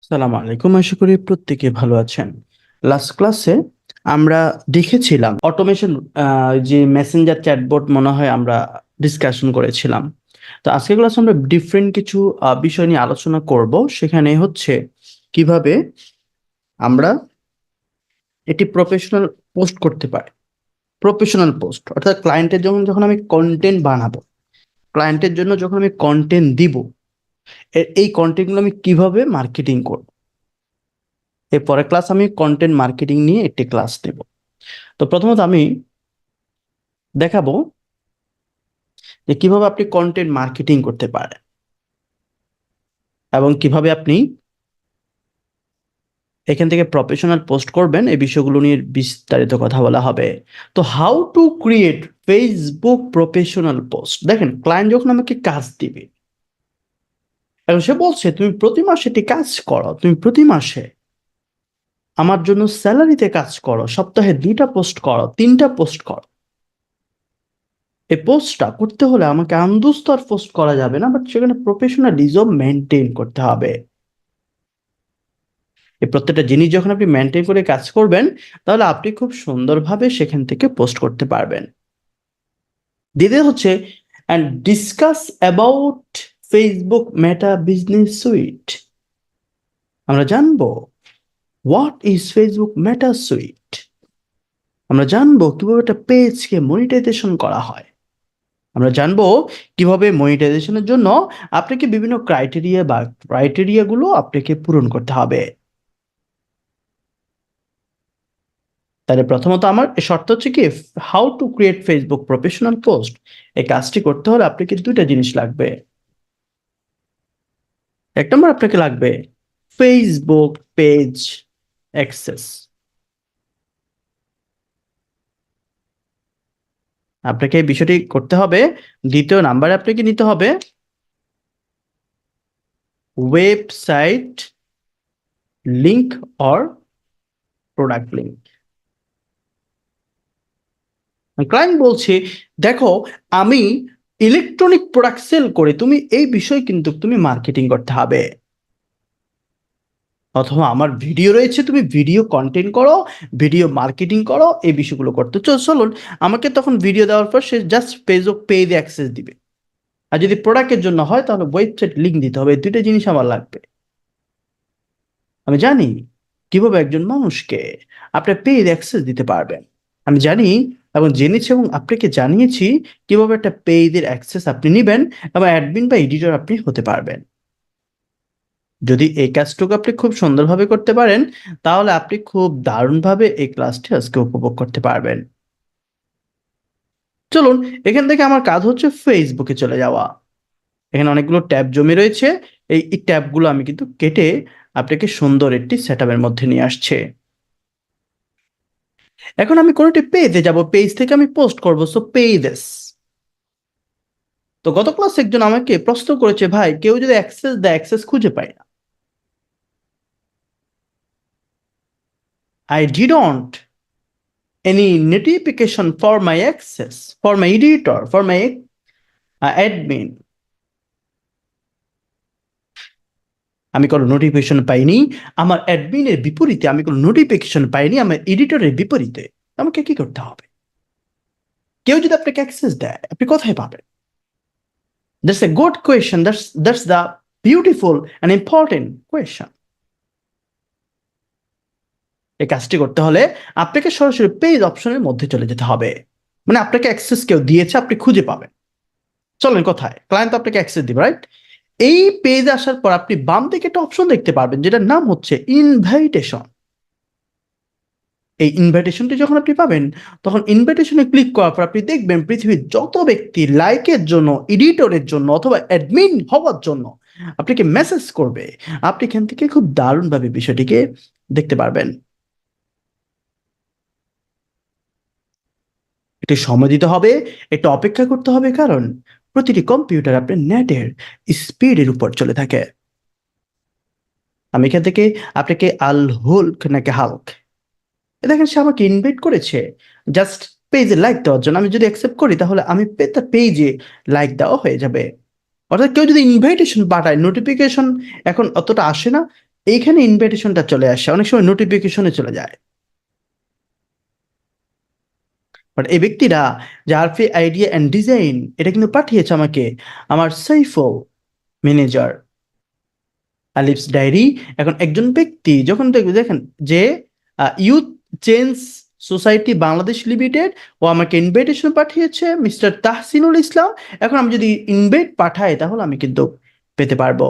সালাম আলাইকুম, আশা করি প্রত্যেকে ভালো আছেন। লাস্ট ক্লাসে আমরা দেখেছিলাম অটোমেশন, যে মেসেঞ্জার চ্যাটবট মনে হয় আমরা ডিসকাশন করেছিলাম। তো আজকের ক্লাসে আমরা ডিফারেন্ট কিছু বিষয় নিয়ে আলোচনা করব। সেখানে হচ্ছে কিভাবে আমরা এটি প্রফেশনাল পোস্ট করতে পারি। প্রফেশনাল পোস্ট অর্থাৎ ক্লায়েন্টের যখন যখন আমি কন্টেন্ট বানাবো, ক্লায়েন্টের জন্য যখন আমি কন্টেন্ট দিব, এই কন্টেন্টগুলো আমি কিভাবে মার্কেটিং করব। এর পরের ক্লাস আমি কন্টেন্ট মার্কেটিং নিয়ে একটি ক্লাস দেব। তো প্রথমত আমি দেখাবো যে কিভাবে আপনি কন্টেন্ট মার্কেটিং করতে পারেন এবং কিভাবে আপনি এখান থেকে প্রফেশনাল পোস্ট করবেন। এই বিষয়গুলো নিয়ে বিস্তারিত কথা বলা হবে। তো how to create Facebook professional post. দেখেন, ক্লায়েন্ট যখন আমাকে কাজ দিবে, এবং সে বলছে তুমি প্রতি মাসে একটি কাজ করো, তুমি প্রতি মাসে আমার জন্য স্যালারিতে কাজ করো, সপ্তাহে 2টা পোস্ট করো, 3টা পোস্ট করো। এই পোস্টটা করতে হলে আমাকে আন্দোস্তর পোস্ট করা যাবে না, বাট সেখানে প্রফেশনালিজম মেনটেন করতে হবে। এই প্রত্যেকটা জিনিস যখন আপনি মেনটেন করে কাজ করবেন, তাহলে আপনি খুব সুন্দরভাবে সেখান থেকে পোস্ট করতে পারবেন। দ্বিতীয় হচ্ছে and discuss about Facebook Meta business suite. আমরা জানবো what is Facebook Meta sweet. আমরা জানবো কিভাবে একটা পেজকে মনিটাইজেশন করা হয়। আমরা জানবো কিভাবে মনিটাইজেশনের জন্য আপনাকে বিভিন্ন ক্রাইটেরিয়াগুলো আপনাকে পূরণ করতে হবে। তাহলে প্রথমত আমার শর্ত হচ্ছে কি, how to create Facebook professional post. এই কাজটি করতে হলে আপনাকে 2টা জিনিস লাগবে। এক নম্বর আপনাকে লাগবে ফেসবুক পেজ অ্যাক্সেস। আপনাকে এই বিষয়টি করতে হবে। দ্বিতীয় নাম্বারে আপনাকে নিতে হবে website link or product link. Client বলছে, দেখো আমি ইলেকট্রনিক প্রোডাক্ট সেল করি, তুমি এই বিষয় কিন্তু তুমি মার্কেটিং করতে হবে। অথবা আমার ভিডিও রয়েছে, তুমি ভিডিও কন্টেন্ট করো, ভিডিও মার্কেটিং করো, এই বিষয়গুলো করতে চলুন। আমাকে তখন ভিডিও দেওয়ার পর সে জাস্ট পেজ অ্যাক্সেস দিবে। আর যদি প্রোডাক্টের জন্য হয় তাহলে ওয়েবসাইট লিংক দিতে হবে। এই 2টা জিনিস আমার লাগবে। আমি জানি কিভাবে একজন মানুষকে আপনার পেইড অ্যাক্সেস দিতে পারবেন। আমি জানি এবং জেনেছি এবং আপনাকে জানিয়েছি কিভাবে একটা পেইডের অ্যাক্সেস আপনি নেবেন এবং অ্যাডমিন বা এডিটর আপনি হতে পারবেন। যদি এই কাজটুকু আপনি খুব সুন্দরভাবে করতে পারেন, তাহলে আপনি খুব দারুণভাবে এই ক্লাসটি আজকে উপভোগ করতে পারবেন। চলুন, এখান থেকে আমার কাজ হচ্ছে ফেসবুকে চলে যাওয়া। এখানে অনেকগুলো ট্যাব জমে রয়েছে। এই ট্যাবগুলো আমি কিন্তু কেটে আপনাকে সুন্দর একটি সেটআপের মধ্যে নিয়ে আসছে। এখন আমি কোনো একটি পেজে যাব, পেজ থেকে আমি পোস্ট করব। So pages. তো গত ক্লাসে একজন আমাকে প্রশ্ন করেছে, ভাই কেউ যদি অ্যাক্সেস দেয়, অ্যাক্সেস খুঁজে পায় না। I didn't any notification for my access, for my editor, for my admin. আমি কোনো নোটিফিকেশন পাইনি। আমার অ্যাডমিনের বিপরীতে আমি কোনো নোটিফিকেশন পাইনি, আমার এডিটরের বিপরীতে। আমাকে কি করতে হবে? কেউ যদি আপনাকে অ্যাক্সেস দেয়, আপনি কোথায় পাবেন? That's a good question. That's the beautiful and important question. এই কাজটি করতে হলে আপনাকে সরাসরি পেজ অপশনের মধ্যে চলে যেতে হবে। মানে আপনাকে অ্যাক্সেস কেউ দিয়েছে, আপনি খুঁজে পাবেন। চলেন, কোথায়? ক্লায়েন্ট আপনাকে অ্যাক্সেস দিবে, রাইট? এই পেজে আসার পর আপনি বাম দিকে একটা অপশন দেখতে পারবেন যেটার নাম হচ্ছে ইনভাইটেশন। এই ইনভাইটেশনটি যখন আপনি পাবেন, তখন ইনভাইটেশনে ক্লিক করার পর আপনি দেখবেন পৃথিবীর যত ব্যক্তি লাইকের জন্য, এডিটরের জন্য অথবা অ্যাডমিন হওয়ার জন্য আপনাকে মেসেজ করবে, আপনি এখান থেকে খুব দারুণভাবে বিষয়টিকে দেখতে পারবেন। একটু সময় দিতে হবে, একটু অপেক্ষা করতে হবে, কারণ প্রতিটি কম্পিউটার আপনার নেটের স্পিডের উপর চলে থাকে। আমি এখান থেকে আপনাকে আল হুলক নাকি হাল্ক, দেখেন সে আমাকে ইনভাইট করেছে জাস্ট পেজে লাইক দেওয়ার জন্য। আমি যদি অ্যাকসেপ্ট করি তাহলে আমি তার পেজে লাইক দেওয়া হয়ে যাবে। অর্থাৎ কেউ যদি ইনভাইটেশন পাঠায়, নোটিফিকেশন এখন অতটা আসে না, এইখানে ইনভাইটেশনটা চলে আসে, অনেক সময় নোটিফিকেশনে চলে যায়। বাট এই ব্যক্তিরা যে আরফি আইডিয়া অ্যান্ড ডিজাইন এটা কিন্তু পাঠিয়েছে আমাকে আমার সাইফুল ম্যানেজার আলিফস ডায়েরি। এখন একজন ব্যক্তি যখন দেখেন যে youth change society Bangladesh limited, ও আমাকে ইনভাইটেশন পাঠিয়েছে মিস্টার তাহসিনুল ইসলাম। এখন আমি যদি ইনভাইট পাঠাই তাহলে আমি কিন্তু পেতে পারবো।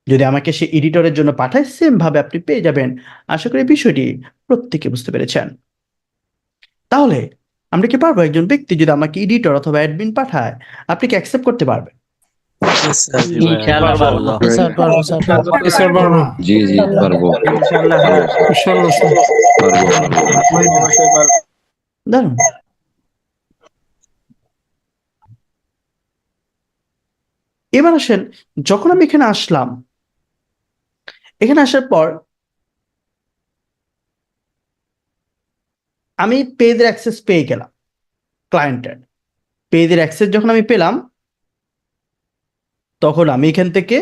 যদি আমাকে সে এডিটরের জন্য পাঠায় সেম ভাবে আপনি পেয়ে যাবেন। আশা করি বিষয়টি প্রত্যেকে বুঝতে পেরেছেন। তাহলে আমরা কি পারবো, একজন ব্যক্তি যদি আমাকে এডিটর অথবা অ্যাডমিন পাঠায় আপনি কি অ্যাকসেপ্ট করতে পারবেন? ইনশাআল্লাহ পারবো। স্যার পারবো স্যার পারবো স্যার পারবো জি পারবো। ইনশাআল্লাহ ইনশাআল্লাহ স্যার পারবো। অবশ্যই পারবো। দারুন। এবার আসেন, যখন আমি এখানে আসলাম, এখানে আসার পর আমি পেজের অ্যাক্সেস পেয়ে গেলাম। ক্লায়েন্টের পেজের অ্যাক্সেস যখন আমি পেলাম, তখন আমি এখান থেকে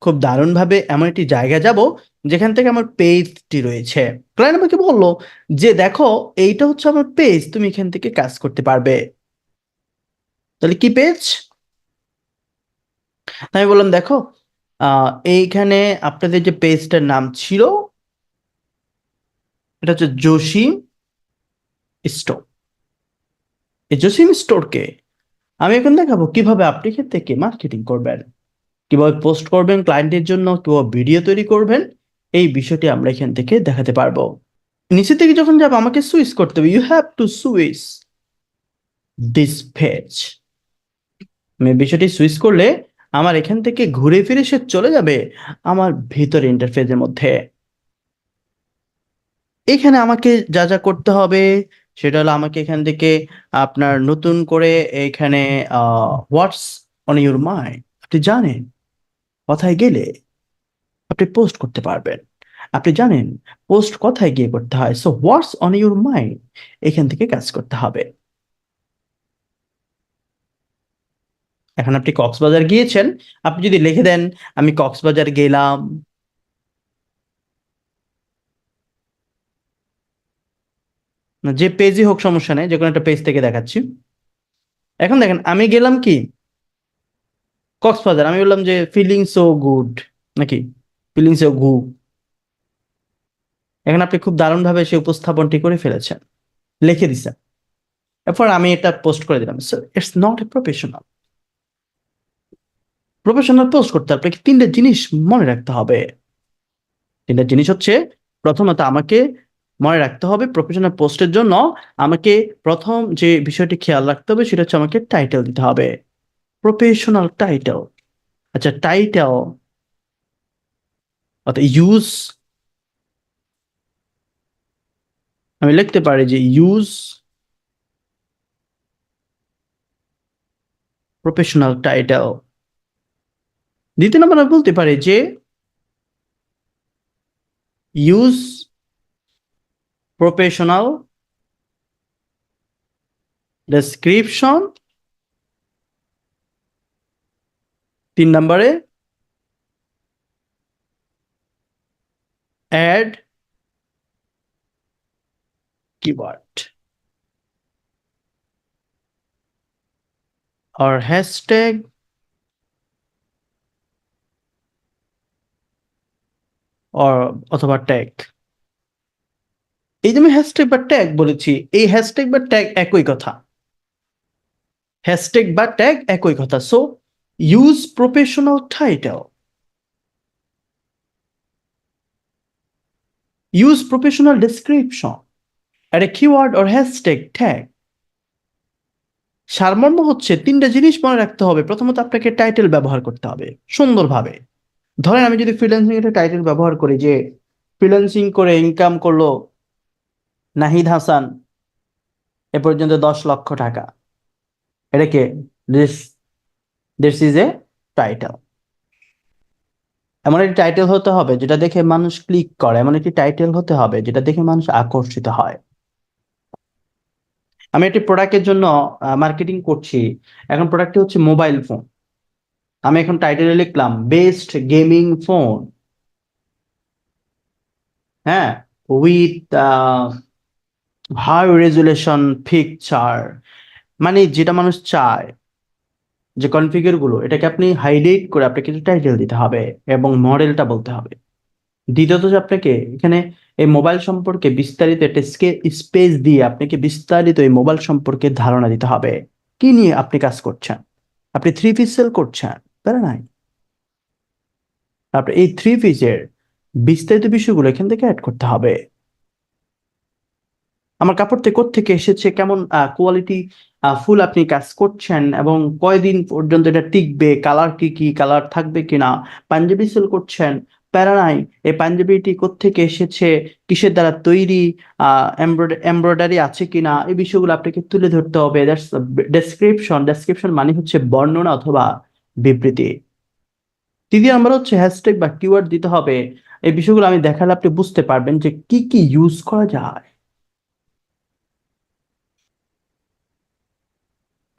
খুব দারুণভাবে এমন একটি জায়গায় যাব যেখান থেকে আমার পেজটি রয়েছে। ক্লায়েন্ট আমাকে বললো যে দেখো এইটা হচ্ছে আমার পেজ, তুমি এখান থেকে কাজ করতে পারবে। তাহলে কি পেজ? আমি বললাম দেখো এইখানে আপনাদের যে পেজটার নাম ছিল এটা হচ্ছে জসিম স্টোর। এই জসিম স্টোরকে আমি এখন দেখাবো কিভাবে আপনি এখান থেকে মার্কেটিং করবেন, কিভাবে পোস্ট করবেন ক্লায়েন্টের জন্য, কিভাবে ভিডিও তৈরি করবেন। এই বিষয়টি আমরা এখান থেকে দেখাতে পারবো। নিচে থেকে যখন যাবো আমাকে সুইচ করতে হবে, you have to switch this page. আমি বিষয়টি সুইচ করলে আমার এখান থেকে ঘুরে ফিরে সে চলে যাবে আমার ভিতরে ইন্টারফেসের মধ্যে। এখানে আমাকে যা যা করতে হবে সেটা হলো আমাকে এখান থেকে আপনার নতুন করে এখানে হোয়াটস অন ইউর মাইন্ড, আপনি জানেন কোথায় গেলে আপনি পোস্ট করতে পারবেন, আপনি জানেন পোস্ট কোথায় গিয়ে করতে হয়। So what's on your mind এখান থেকে কাজ করতে হবে। এখন আপনি কক্সবাজার গিয়েছেন, আপনি যদি লিখে দেন আমি কক্সবাজার গেলাম, যে পেজই হোক সমস্যা নেই, যে কোনো একটা পেজ থেকে দেখাচ্ছি। এখন দেখেন আমি গেলাম কি কক্সবাজার, আমি বললাম যে ফিলিং সো গুড, নাকি ফিলিং সো গু। এখন আপনি খুব দারুণভাবে সেই উপস্থাপনটি করে ফেলেছেন, লিখে দিছেন, এরপর আমি এটা পোস্ট করে দিলাম। So it's not a professional. Professional post করতে আপনাকে তিনটে জিনিস মনে রাখতে হবে। তিনটা জিনিস হচ্ছে, প্রথমত আমাকে মনে রাখতে হবে প্রফেশনাল পোস্টের জন্য আমাকে প্রথম যে বিষয়টি খেয়াল রাখতে হবে সেটা হচ্ছে আমাকে টাইটেল দিতে হবে, প্রফেশনাল টাইটেল। আচ্ছা টাইটেল অর্থাৎ ইউজ, আমি লিখতে পারি যে ইউজ প্রফেশনাল টাইটেল। দ্বিতীয় নম্বর আমি বলতে পারি যে ইউজ প্রফেশনাল ডেসক্রিপশন। তিন নম্বরে add keyword or hashtag or অথবা ট্যাগ। এই যে আমি হ্যাশট্যাগ বা ট্যাগ বলেছি, এই হ্যাশট্যাগ বা ট্যাগ একই কথা, হ্যাশট্যাগ বা ট্যাগ একই কথা। So use professional title, use professional description, আর a keyword or hashtag tag. সারমর্ম হচ্ছে তিনটা জিনিস মনে রাখতে হবে। প্রথমত আপনাকে টাইটেল ব্যবহার করতে হবে সুন্দরভাবে। ধরেন আমি যদি ফ্রিল্যান্সিং এর টাইটেল ব্যবহার করি যে ফ্রিল্যান্সিং করে ইনকাম করলো নাহিদ হাসান এ পর্যন্ত 10 লক্ষ টাকা, এটাকে this this is A title. এমন একটি টাইটেল হতে হবে যেটা দেখে মানুষ ক্লিক করে, এমন একটি টাইটেল হতে হবে যেটা দেখে মানুষ আকর্ষিত হয়। আমি একটি প্রোডাক্টের জন্য মার্কেটিং করছি, এখন প্রোডাক্টটি হচ্ছে মোবাইল ফোন। আমি এখন টাইটেলে লিখলাম বেস্ট গেমিং ফোন, হ্যাঁ, উইথ হাই রেজুলেশন পিকচার, মানে যেটা মানুষ চায়, যে কনফিগার গুলো, এটাকে আপনি হাইলাইট করে আপনাকে কিছু টাইটেল দিতে হবে এবং মডেলটা বলতে হবে। দ্বিতীয়ত যে আপনাকে এখানে এই মোবাইল সম্পর্কে বিস্তারিত একটা স্পেস দিয়ে আপনাকে বিস্তারিত এই মোবাইল সম্পর্কে ধারণা দিতে হবে। কি নিয়ে আপনি কাজ করছেন? আপনি থ্রি পিস সেল করছেন, তাই নাই? আপনি এই থ্রি পিসের বিস্তারিত বিষয়গুলো এখান থেকে অ্যাড করতে হবে। আমার কাপড়টি কোত্থেকে এসেছে, কেমন কোয়ালিটি ফুল আপনি কাজ করছেন এবং কয়দিন পর্যন্ত এটা টিকবে, কালার কি কি কালার থাকবে কিনা, পাঞ্জাবি সেল করছেন, প্যারা নাই, এই পাঞ্জাবিটি কোত্থেকে এসেছে, কিসের দ্বারা তৈরি, এমব্রয়ডারি আছে কিনা, এই বিষয়গুলো আপনাকে তুলে ধরতে হবে। That's description. ডেসক্রিপশন মানে হচ্ছে বর্ণনা অথবা বিবৃতি। তৃতীয় নাম্বার হচ্ছে হ্যাশট্যাগ বা কিওয়ার্ড দিতে হবে। এই বিষয়গুলো আমি দেখালে আপনি বুঝতে পারবেন যে কি কি ইউজ করা যায়।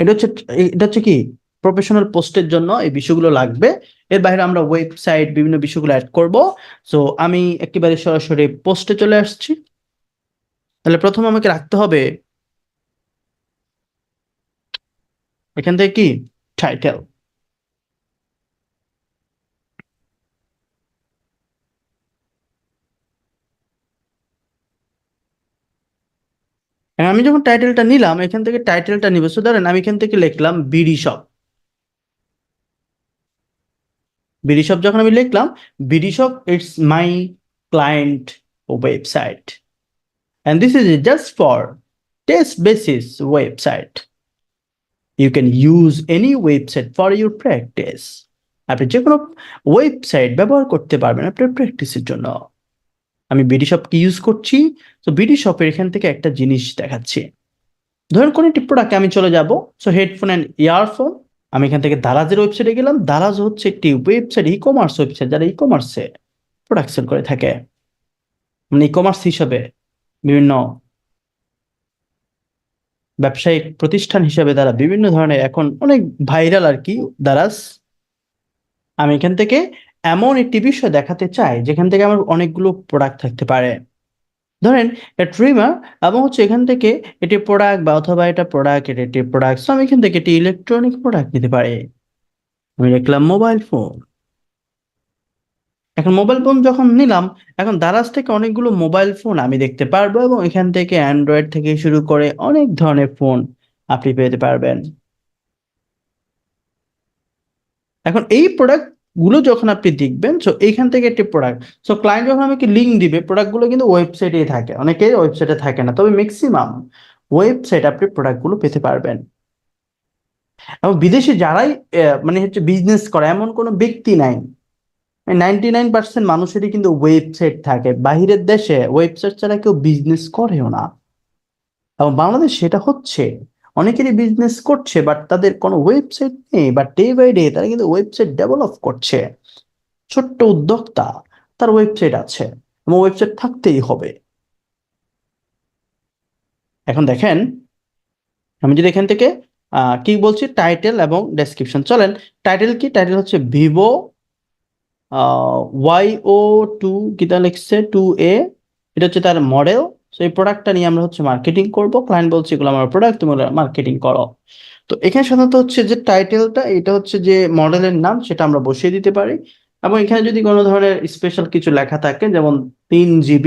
এটা হচ্ছে এটা হচ্ছে কি, প্রফেশনাল পোস্টের জন্য এই বিষয়গুলো লাগবে। এর বাইরে আমরা ওয়েবসাইট বিভিন্ন বিষয়গুলো অ্যাড করব। সো আমি একেবারে সরাসরি পোস্টে চলে আসছি। তাহলে প্রথম আমাকে রাখতে হবে এখান থেকে কি, টাইটেল। আমি যখন টাইটেলটা নিলাম, এখান থেকে টাইটেলটা নিব। সো ধরেন আমি এখান থেকে লিখলাম বিডি শপ। বিডি শপ যখন আমি লিখলাম, BD shop it's my client website and this is just for test basis website. You can use any website for your practice. আপনি যে কোনো ওয়েবসাইট ব্যবহার করতে পারবেন আপনার প্র্যাকটিসের জন্য। আমি বিডি শপ কি ইউজ করছি? তো বিডি শপের এখান থেকে একটা জিনিস দেখাচ্ছি। ধরুন কোন একটি প্রোডাক্টে আমি চলে যাব। So headphone and earphone. আমি এখান থেকে দারাজের ওয়েবসাইটে গেলাম। দারাজ হচ্ছে একটি ওয়েবসাইট, ই কমার্স ওয়েবসাইট, যারা ই কমার্সে প্রোডাক্ট সেল করে থাকে, মানে ই কমার্স হিসাবে বিভিন্ন ব্যবসায়িক প্রতিষ্ঠান হিসেবে তারা বিভিন্ন ধরনের এখন অনেক ভাইরাল আর কি দারাজ। আমি এখান থেকে এমন একটি বিষয় দেখাতে চাই যেখান থেকে আমার অনেকগুলো প্রোডাক্ট থাকতে পারে। ধরেন এটা ট্রিমার এবং হচ্ছে এখান থেকে এটি প্রোডাক্ট বা অথবা এটা প্রোডাক্ট, এটা একটি প্রোডাক্ট। আমি এখান থেকে একটি ইলেকট্রনিক প্রোডাক্ট নিতে পারি। আমি লিখলাম মোবাইল ফোন। এখন মোবাইল ফোন যখন নিলাম, এখন দারাজ থেকে অনেকগুলো মোবাইল ফোন আমি দেখতে পারবো এবং এখান থেকে অ্যান্ড্রয়েড থেকে শুরু করে অনেক ধরনের ফোন আপনি পেতে পারবেন। এখন এই প্রোডাক্ট গুলো যখন আপনি দেখবেন, সো এইখান থেকে একটি প্রোডাক্ট, সো ক্লায়েন্ট যখন আমাকে লিঙ্ক দিবে, প্রোডাক্ট গুলো কিন্তু ওয়েবসাইটেই থাকে, অনেকের ওয়েবসাইটে থাকে না, তবে ম্যাক্সিমাম ওয়েবসাইট আপনি প্রোডাক্ট গুলো পেতে পারবেন। এবং বিদেশে যারাই মানে হচ্ছে বিজনেস করে এমন কোনো ব্যক্তি নাই, 99% মানুষেরই কিন্তু ওয়েবসাইট থাকে। বাহিরের দেশে ওয়েবসাইট ছাড়া কেউ বিজনেস করেও না, এবং বাংলাদেশ সেটা হচ্ছে। অনেকেরই বিজনেস করছে বাট তাদের কোনো ওয়েবসাইট নেই, বাট ডে বাই ডে তারা কিন্তু ওয়েবসাইট ডেভেলপ করছে। ছোট্ট উদ্যোক্তা, তার ওয়েবসাইট আছে এবং ওয়েবসাইট থাকতেই হবে। এখন দেখেন, আমি যদি এখান থেকে কি বলছি, টাইটেল এবং ডেসক্রিপশন। চলেন, টাইটেল কি, টাইটেল হচ্ছে ভিভো YO2, কিটা লিখছে 2A, এটা হচ্ছে তার মডেল। সো এই প্রোডাক্টটা নিয়ে আমরা হচ্ছে মার্কেটিং করব। ক্লায়েন্ট বলছে এগুলো আমার প্রোডাক্ট, তুমি মার্কেটিং করো। তো এখানে সাধারণত হচ্ছে যে টাইটেলটা, এটা হচ্ছে যে মডেলের নাম, সেটা আমরা বসিয়ে দিতে পারি। এবং এখানে যদি কোনো ধরনের স্পেশাল কিছু লেখা থাকে, যেমন 3 GB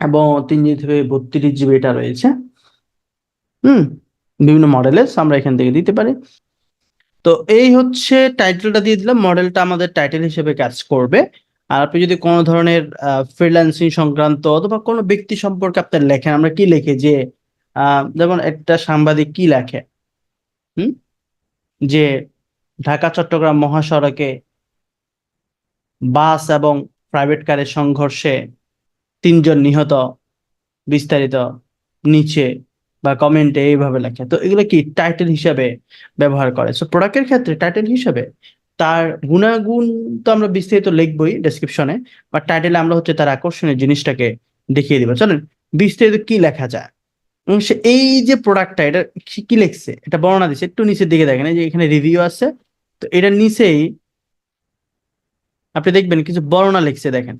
এবং 3 GB থেকে 32 GB এটা রয়েছে, হুম, বিভিন্ন মডেলের, আমরা এখান থেকে দিতে পারি। তো এই হচ্ছে টাইটেলটা দিয়ে দিলাম, মডেলটা আমাদের টাইটেল হিসেবে কাজ করবে। আর আপনি যদি কোনো ধরনের ফ্রিল্যান্সিং সংক্রান্ত অথবা কোনো ব্যক্তি সম্পর্কে আপনার লেখেন, আমরা কি লিখি যে যেমন একটা সাংবাদিক কি লেখে, হুম, যে ঢাকা চট্টগ্রাম মহাসড়কে বাস এবং প্রাইভেট কারের সংঘর্ষে 3 জন নিহত, বিস্তারিত নিচে, বা কমেন্টে এইভাবে লেখে। তো এগুলো কি টাইটেল হিসাবে ব্যবহার করে। সো প্রোডাক্টের ক্ষেত্রে টাইটেল হিসাবে তার গুণাগুণ তো আমরা বিস্তারিত লিখবই ডেসক্রিপশনে, বা টাইটেলে আমরা হচ্ছে তার আকর্ষণীয় জিনিসটাকে দেখিয়ে দিব। চলেন বিস্তারিত কি লেখা যায়। এবং সে এই যে প্রোডাক্টটা, এটা কি লিখছে, এটা বর্ণনা দিচ্ছে, একটু নিচের দিকে দেখেন, এই যে এখানে রিভিউ আছে। তো এটার নিচেই আপনি দেখবেন কিছু বর্ণনা লিখছে, দেখেন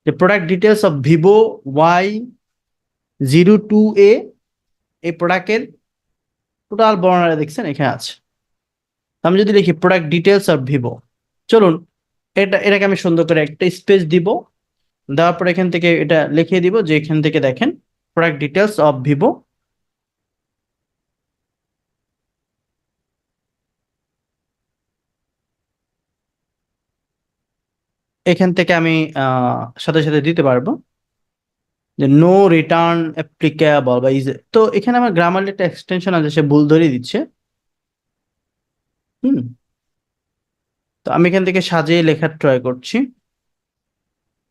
যে product details of Vivo Y02A, এই প্রোডাক্টের টোটাল বর্ণনা দেখছেন এখানে আছে। আমি যদি লিখি প্রোডাক্ট ডিটেলস অফ ভিভো, চলুন এটাকে আমি সুন্দর করে একটা স্পেস দিব, দেওয়ার পর এখান থেকে এটা লিখে দিব যে এখান থেকে দেখেন প্রোডাক্ট ডিটেলস অফ ভিভো। এখান থেকে আমি সাথে সাথে দিতে পারবো যে নো রিটার্ন অ্যাপ্লিকেবল বা ইজ, তো এখানে আমার গ্রামারের একটা এক্সটেনশন আছে, সে ভুল ধরিয়ে দিচ্ছে। হুম, তো আমি এখান থেকে সাজিয়ে লেখার ট্রাই করছি।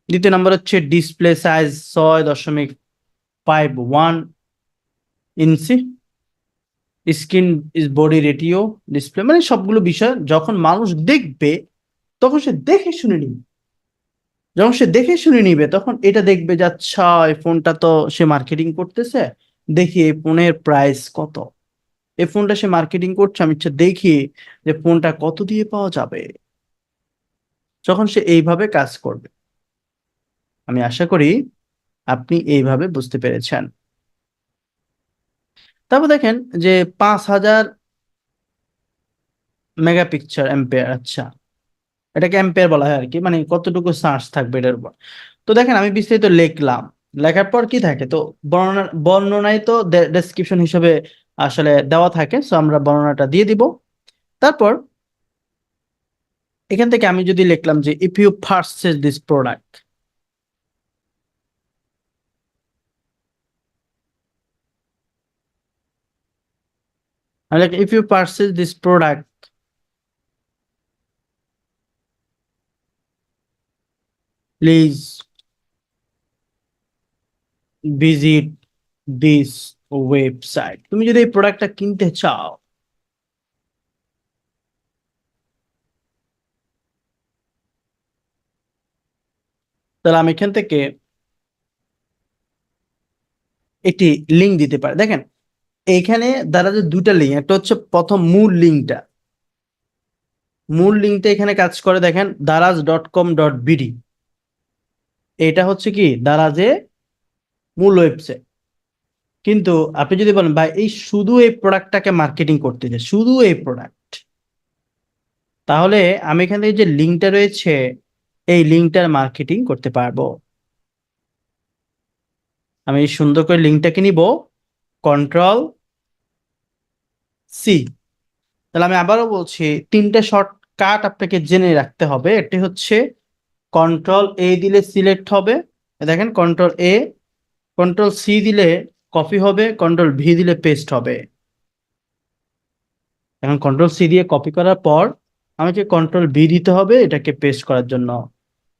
দ্বিতীয় নম্বর হচ্ছে display size 6.51 inch, screen is body ratio display, মানে সবগুলো বিষয় যখন মানুষ দেখবে তখন সে দেখে শুনে নিবে, যখন সে দেখে শুনে নিবে তখন এটা দেখবে যে আচ্ছা এই ফোনটা তো সে মার্কেটিং করতেছে, দেখি এই ফোনের প্রাইস কত, এই ফোনটা সে মার্কেটিং করছে, আমি দেখি যে ফোনটা কত দিয়ে পাওয়া যাবে, যখন সে এইভাবে কাজ করবে। আমি আশা করি আপনি এইভাবে বুঝতে পেরেছেন। তারপর দেখেন যে 5000 মেগাপিক্সেল এম্পেয়ার, আচ্ছা এটাকে এম্পেয়ার বলা হয় আর কি, মানে কতটুকু চার্জ থাকবে এটার উপর। তো দেখেন আমি বিস্তারিত লিখলাম, লেখার পর কি থাকে, তো বর্ণনায় তো ডেসক্রিপশন হিসেবে আসলে দেওয়া থাকে, সো আমরা বর্ণনাটা দিয়ে দিব। তারপর এখান থেকে আমি যদি লিখলাম যে if you purchase this product, if you purchase this product please visit this website, তুমি যদি এই প্রোডাক্টটা কিনতে চাও তাহলে আমি এখান থেকে একটি লিঙ্ক দিতে পারি। দেখেন এখানে দ্বারা যে দুটা লিঙ্ক, একটা হচ্ছে প্রথম মূল লিঙ্কটা এখানে কাজ করে, দেখেন daraz.com.bd, এটা হচ্ছে কি দারাজে মূল ওয়েবসাইট। কিন্তু আপনি যদি বলেন ভাই এই শুধু এই প্রোডাক্টটাকে মার্কেটিং করতে চাই, শুধু এই প্রোডাক্ট, তাহলে আমি এখান থেকে যে লিঙ্কটা রয়েছে এই লিঙ্কটার মার্কেটিং করতে পারবো। আমি সুন্দর করে লিঙ্কটাকে নিব, Ctrl+C। তাহলে আমি আবারও বলছি তিনটে শর্টকাট আপনাকে জেনে রাখতে হবে। একটি হচ্ছে Ctrl+A দিলে সিলেক্ট হবে, দেখেন Ctrl+A, Ctrl+C দিলে কপি হবে, Ctrl+V দিলে পেস্ট হবে। এখন Ctrl+C দিয়ে কপি করার পর আমাকে Ctrl+V দিতে হবে এটাকে পেস্ট করার জন্য।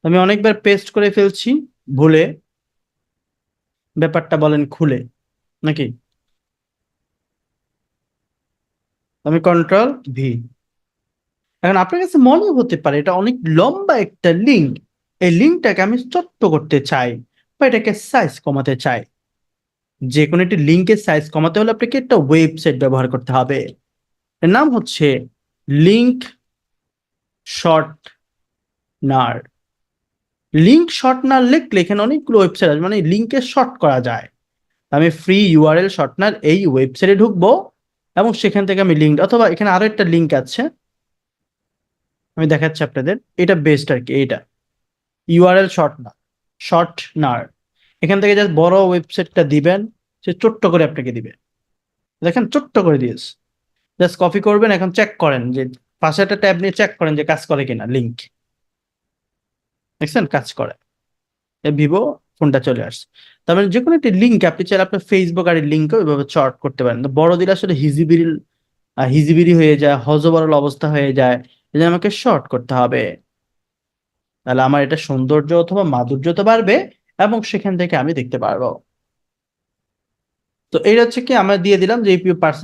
আমি অনেকবার পেস্ট করে ফেলছি ভুলে, ব্যাপারটা বলেন খুলে নাকি। আমি Ctrl+V, এখন আপনার কাছে মনে হতে পারে এটা অনেক লম্বা একটা লিঙ্ক, এই লিঙ্কটাকে আমি ছোট্ট করতে চাই বা এটাকে সাইজ কমাতে চাই। যে কোনো একটি লিঙ্কের সাইজ কমাতে হলে আপনাকে একটা ওয়েবসাইট ব্যবহার করতে হবে, এর নাম হচ্ছে লিঙ্ক শর্টনার। লিঙ্ক শর্টনার লিখলে এখানে অনেকগুলো ওয়েবসাইট আছে, মানে লিঙ্কে শর্ট করা যায়। আমি ফ্রি ইউআরএল শর্টনার এই ওয়েবসাইটে ঢুকবো এবং সেখান থেকে আমি লিঙ্ক, অথবা এখানে আরো একটা লিঙ্ক আছে আমি দেখাচ্ছি আপনাদের, এটা বেস্ট আর কি, এটা ইউআরএল শর্টনার। এখান থেকে জাস্ট বড় ওয়েবসাইটটা দিবেন, সে ছোট্ট করে আপনাকে দিবে, দেখেন ছোট্ট করে দিয়েছে। জাস্ট কপি করবেন, এখন চেক করেন যে পাশে একটা ট্যাব নিয়ে চেক করেন যে কাজ করে কিনা, লিঙ্ক দেখছেন কাজ করে, ভিভো ফোনটা চলে আসছে। তার মানে যে কোনো একটি লিঙ্ক আপনি চাইলে আপনার ফেসবুক আর লিঙ্কও ওইভাবে শর্ট করতে পারেন। তো বড় দিলে আসলে হিজিবিরি হয়ে যায়, হজবরল অবস্থা হয়ে যায়, এই জন্য আমাকে শর্ট করতে হবে, তাহলে আমার এটা সৌন্দর্য অথবা মাধুর্যতা বাড়বে এবং সেখান থেকে আমি দেখতে পারবো। তো এটা হচ্ছে কি আমরা দিয়ে দিলাম যে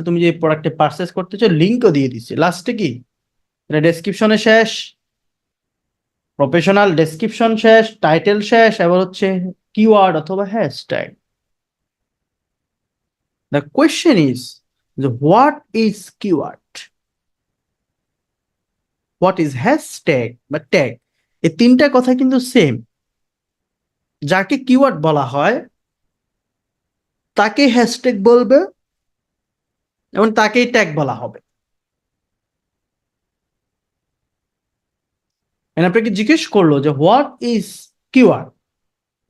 তুমি যে প্রোডাক্টে পারচেস করতে চাও, লিঙ্কও দিয়ে দিচ্ছি। লাস্টে কি এটা ডেসক্রিপশনে শেষ, প্রফেশনাল ডেসক্রিপশন শেষ, টাইটেল শেষ, এবার হচ্ছে কিওয়ার্ড অথবা হ্যাশট্যাগ। দ্য কোয়েশ্চেন ইজ যে what is keyword, what is hashtag বা ট্যাগ, এই তিনটা কথা কিন্তু সেম। যাকে কিওয়ার্ড বলা হয় তাকে হ্যাশট্যাগ বলবে এবং তাকেই ট্যাগ বলা হবে। আপনাকে জিজ্ঞেস করলো যে হোয়াট ইজ কিওয়ার্ড।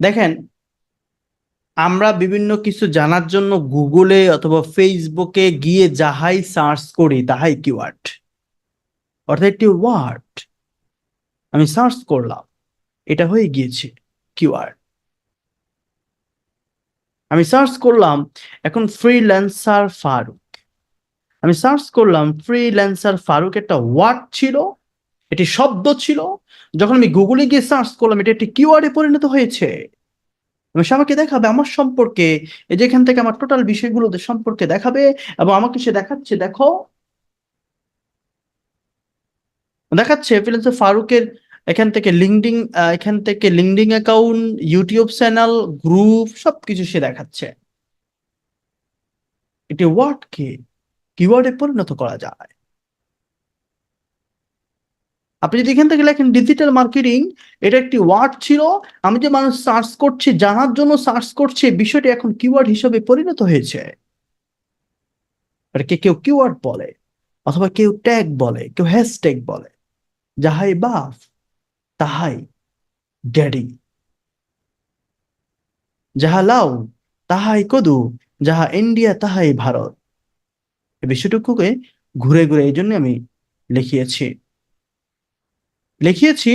দেখেন, আমরা বিভিন্ন কিছু জানার জন্য গুগলে অথবা ফেসবুকে গিয়ে যাহাই সার্চ করি তাহাই কিওয়ার্ড, অর্থাৎ একটি ওয়ার্ড আমি সার্চ করলাম, এটা হয়ে গিয়েছে কিওয়ার্ড। আমি সার্চ করলাম এখন ফ্রিল্যান্সার ফারুক, আমি সার্চ করলাম ফ্রিল্যান্সার ফারুক, একটা ওয়ার্ড ছিল, এটি শব্দ ছিল। যখন আমি গুগলে গিয়ে সার্চ করলাম এটা একটি কিওয়ার্ডে পরিণত হয়েছে এবং সে আমাকে দেখাবে আমার সম্পর্কে, এই যে এখান থেকে আমার টোটাল বিষয়গুলো সম্পর্কে দেখাবে এবং আমাকে সে দেখাচ্ছে, দেখো দেখাচ্ছে ফ্রিল্যান্সার ফারুকের এখান থেকে LinkedIn account, YouTube channel, group সবকিছু সে দেখাচ্ছে। এটি ওয়ার্ডকে কিওয়ার্ডে পরিণত করা যায়। আপনি যদি এখান থেকে লেখেন ডিজিটাল মার্কেটিং, এটা একটি ওয়ার্ড ছিল, আমি যে মানুষ সার্চ করছি, জানার জন্য সার্চ করছে, বিষয়টি এখন কিওয়ার্ড হিসেবে পরিণত হয়েছে। এটাকে কেউ কিওয়ার্ড বলে, অথবা কেউ ট্যাগ বলে, কেউ হ্যাশট্যাগ বলে। যাহাই বাপ তাহাই ড্যাডি, যাহা লাউ তাহাই কদু, যাহা ইন্ডিয়া তাহাই ভারত। এই বিষয়টুকুকে ঘুরে ঘুরে এই জন্য আমি লিখিয়েছি লিখিয়েছি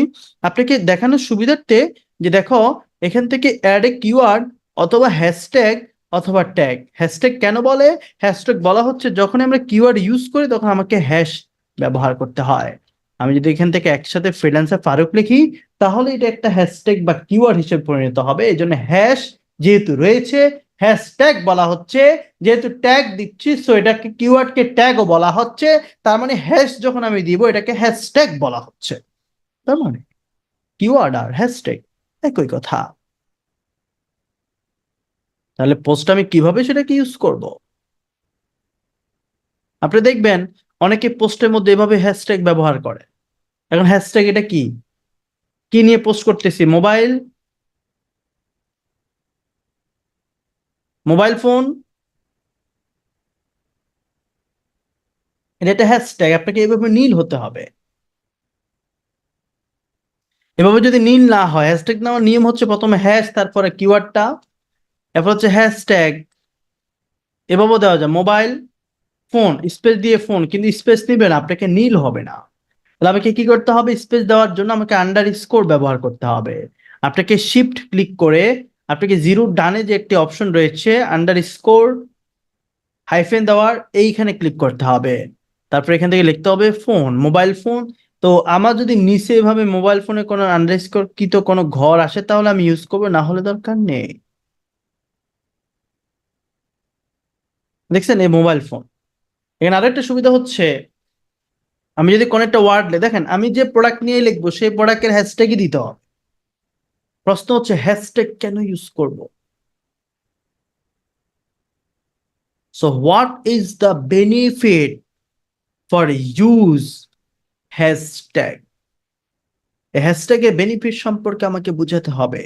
আপনাকে দেখানোর সুবিধার্থে, যে দেখো এখান থেকে অ্যাড এ কিওয়ার্ড অথবা হ্যাশট্যাগ অথবা ট্যাগ। হ্যাশট্যাগ কেন বলে? হ্যাশট্যাগ বলা হচ্ছে যখন আমরা কিওয়ার্ড ইউজ করি তখন আমাকে হ্যাশ ব্যবহার করতে হয়। আমি যদি এখান থেকে একসাথে ফ্রিল্যান্সার ফারুক লিখি তাহলে এটা একটা হ্যাশট্যাগ বা কিওয়ার্ড হিসেবে পরিণত হবে। এই জন্য হ্যাশ যেহেতু রয়েছে, হ্যাশট্যাগ বলা হচ্ছে, যেহেতু ট্যাগ দিচ্ছি সো এটাকে কিওয়ার্ডকে ট্যাগও বলা হচ্ছে। তার মানে হ্যাশ যখন আমি দিব এটাকে হ্যাশট্যাগ বলা হচ্ছে। তার মানে কিওয়ার্ড আর হ্যাশট্যাগ একই কথা। তাহলে পোস্ট আমি কিভাবে সেটাকে ইউজ করব? আপনি দেখবেন অনেকে পোস্টের মধ্যে এভাবে হ্যাশট্যাগ ব্যবহার করে। এখন হ্যাশট্যাগ এটা কি, কি নিয়ে পোস্ট করতেছি? মোবাইল ফোন, এটা একটা হ্যাশট্যাগ। আপনাকে এভাবে নীল হতে হবে। এভাবে যদি নীল না হয়, হ্যাশট্যাগ নেওয়ার নিয়ম হচ্ছে প্রথমে হ্যাশ, তারপরে কিওয়ার্ডটা, এরপর হচ্ছে হ্যাশট্যাগ। এভাবেও দেওয়া যায় মোবাইল ফোন স্পেস দিয়ে ফোন, কিন্তু স্পেস নিবে না, আপনাকে নীল হবে না। তাহলে আমাকে কি করতে হবে? স্পেস দেওয়ার জন্য আমাকে আন্ডারস্কোর ব্যবহার করতে হবে। আপনাকে শিফট ক্লিক করে আপনাকে জিরোর ডানে যে একটি অপশন রয়েছে আন্ডারস্কোর হাইফেন দেওয়ার, এইখানে ক্লিক করতে হবে। তারপর এখান থেকে লিখতে হবে ফোন, মোবাইল ফোন। তো আমার যদি নিচে এভাবে মোবাইল ফোনে কোনো আন্ডারস্কোর কৃত কোনো ঘর আসে তাহলে আমি ইউজ করবো, না হলে দরকার নেই। দেখছেন এই মোবাইল ফোন। এখানে আরেকটা সুবিধা হচ্ছে, আমি যদি কোনো একটা ওয়ার্ড দেখেন, আমি যে প্রোডাক্ট নিয়ে লিখবো সেই প্রোডাক্টের হ্যাশট্যাগই দিতে হবে। প্রশ্ন হচ্ছে হ্যাশট্যাগ কেন ইউজ করব? So what is the benefit for use hashtag? এই হ্যাশট্যাগের বেনিফিট সম্পর্কে আমাকে বুঝাতে হবে।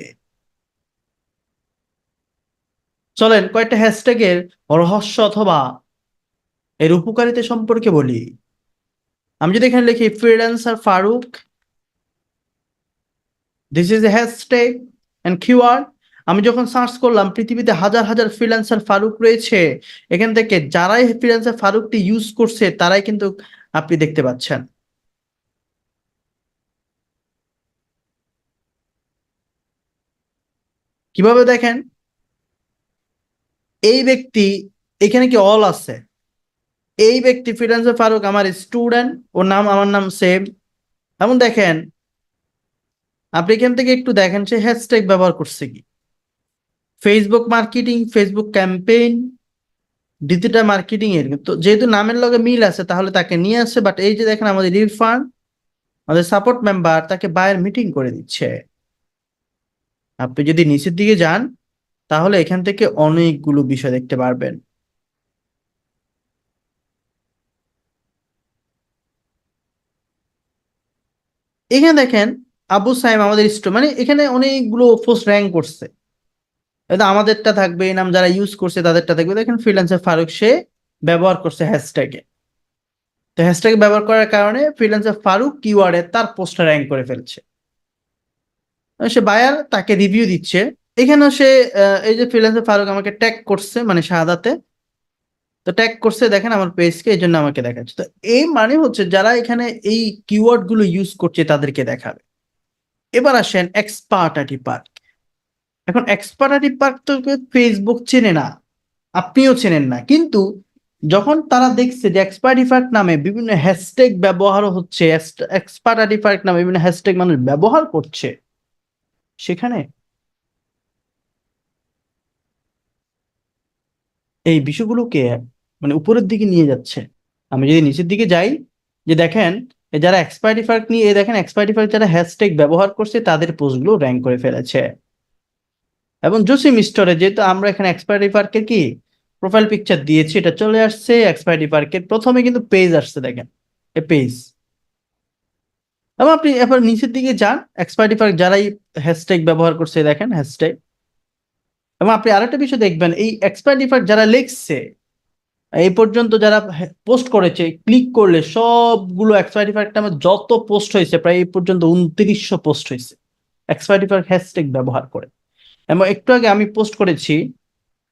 চলেন কয়েকটা হ্যাশট্যাগের রহস্য অথবা এর উপকারিতা সম্পর্কে বলি। আমি যদি এখানে লিখি freelancer Farooq, this is a hashtag and keyword. আমি যখন সার্চ করলাম পৃথিবীতে হাজার হাজার ফ্রিল্যান্সার ফারুক রয়েছে, এখান থেকে যারাই ফ্রিল্যান্সার ফারুকটি ইউজ করছে তারাই কিন্তু আপনি দেখতে পাচ্ছেন। কিভাবে দেখেন? এই ব্যক্তি, এখানে কি অল আছে? এই ব্যক্তি ফ্রিল্যান্সার ফারুক আমার স্টুডেন্ট, ওর নাম আমার নাম সেম। এমন দেখেন, আপনি এখান থেকে একটু দেখেন সে হ্যাশট্যাগ ব্যবহার করছে কি। Facebook marketing, Facebook campaign, digital marketing এর তো যেহেতু নামের লগে মিল আছে তাহলে তাকে নিয়ে আসে। বাট এই যে দেখেন আমাদের ইরফান, আমাদের সাপোর্ট মেম্বার, তাকে বায়ের মিটিং করে দিচ্ছে। আপনি যদি নিচের দিকে যান তাহলে এখান থেকে অনেকগুলো বিষয় দেখতে পারবেন। এখানে দেখেন আবু সাইম আমাদের মানে এখানে অনেকগুলো পোস্ট র্যাঙ্ক করছে, এটা আমাদেরটা থাকবে, এই নাম যারা ইউজ করছে তাদেরটা থাকবে। দেখেন ফ্রিল্যান্সার ফারুক সে ব্যবহার করছে হ্যাশট্যাগে, তো হ্যাশট্যাগ ব্যবহার করার কারণে ফ্রিল্যান্সার ফারুক কিওয়ার্ডে তার পোস্টটা র্যাঙ্ক করে ফেলছে। সে বায়ার তাকে রিভিউ দিচ্ছে, এখানে সে এই যে ফ্রিল্যান্সার ফারুক আমাকে ট্যাগ করছে মানে শাহাদাতে, তো ট্যাগ করছে দেখেন আমার পেজকে, এই জন্য আমাকে দেখাচ্ছে। তো এই মানে হচ্ছে যারা এখানে এই কিওয়ার্ড গুলো ইউজ করছে তাদেরকে দেখাবে। এবার আসেন এক্সপার্টাটি পার্ক। এখন এক্সপার্টাটি পার্ক তো ফেসবুক চেনে না, আপনিও চেনেন না, কিন্তু যখন তারা দেখছে যে এক্সপার্ট পার্ক নামে বিভিন্ন হ্যাশট্যাগ ব্যবহার হচ্ছে, এক্সপার্টাটি পার্ক নামে বিভিন্ন হ্যাশট্যাগ মানুষ ব্যবহার করছে, সেখানে এই বিষয়গুলোকে মানে উপরের দিকে নিয়ে যাচ্ছে। আমি যদি নিচের দিকে যাই, যে দেখেন যারা এক্সপায়ারি ফার্ক নিয়ে, দেখেন এক্সপায়ারি ফার্ক যারা হ্যাশট্যাগ ব্যবহার করছে তাদের পোস্টগুলো র্যাঙ্ক করে ফেলেছে। এবং জসিম স্টোরে যেহেতু আমরা এখানে এক্সপায়ারি পার্কের কি প্রোফাইল পিকচার দিয়েছি, এটা চলে আসছে এক্সপায়ারি পার্কের প্রথমে কিন্তু পেজ আসছে, দেখেন এ পেজ। এবং আপনি এবার নিচের দিকে যান, এক্সপায়ারি পার্ক যারাই হ্যাশট্যাগ ব্যবহার করছে দেখেন হ্যাশট্যাগ। এবং আপনি আরেকটা বিষয় দেখবেন, এই এক্সপায়ারি পার্ক যারা লিখছে এই পর্যন্ত, যারা পোস্ট করেছে, ক্লিক করলে সবগুলো এক্সপায়ারি পার্ক নামে যত পোস্ট হয়েছে প্রায় এই পর্যন্ত 2900 পোস্ট হয়েছে এক্সপায়ারি পার্ক হ্যাশট্যাগ ব্যবহার করে। এবং একটু আগে আমি পোস্ট করেছি,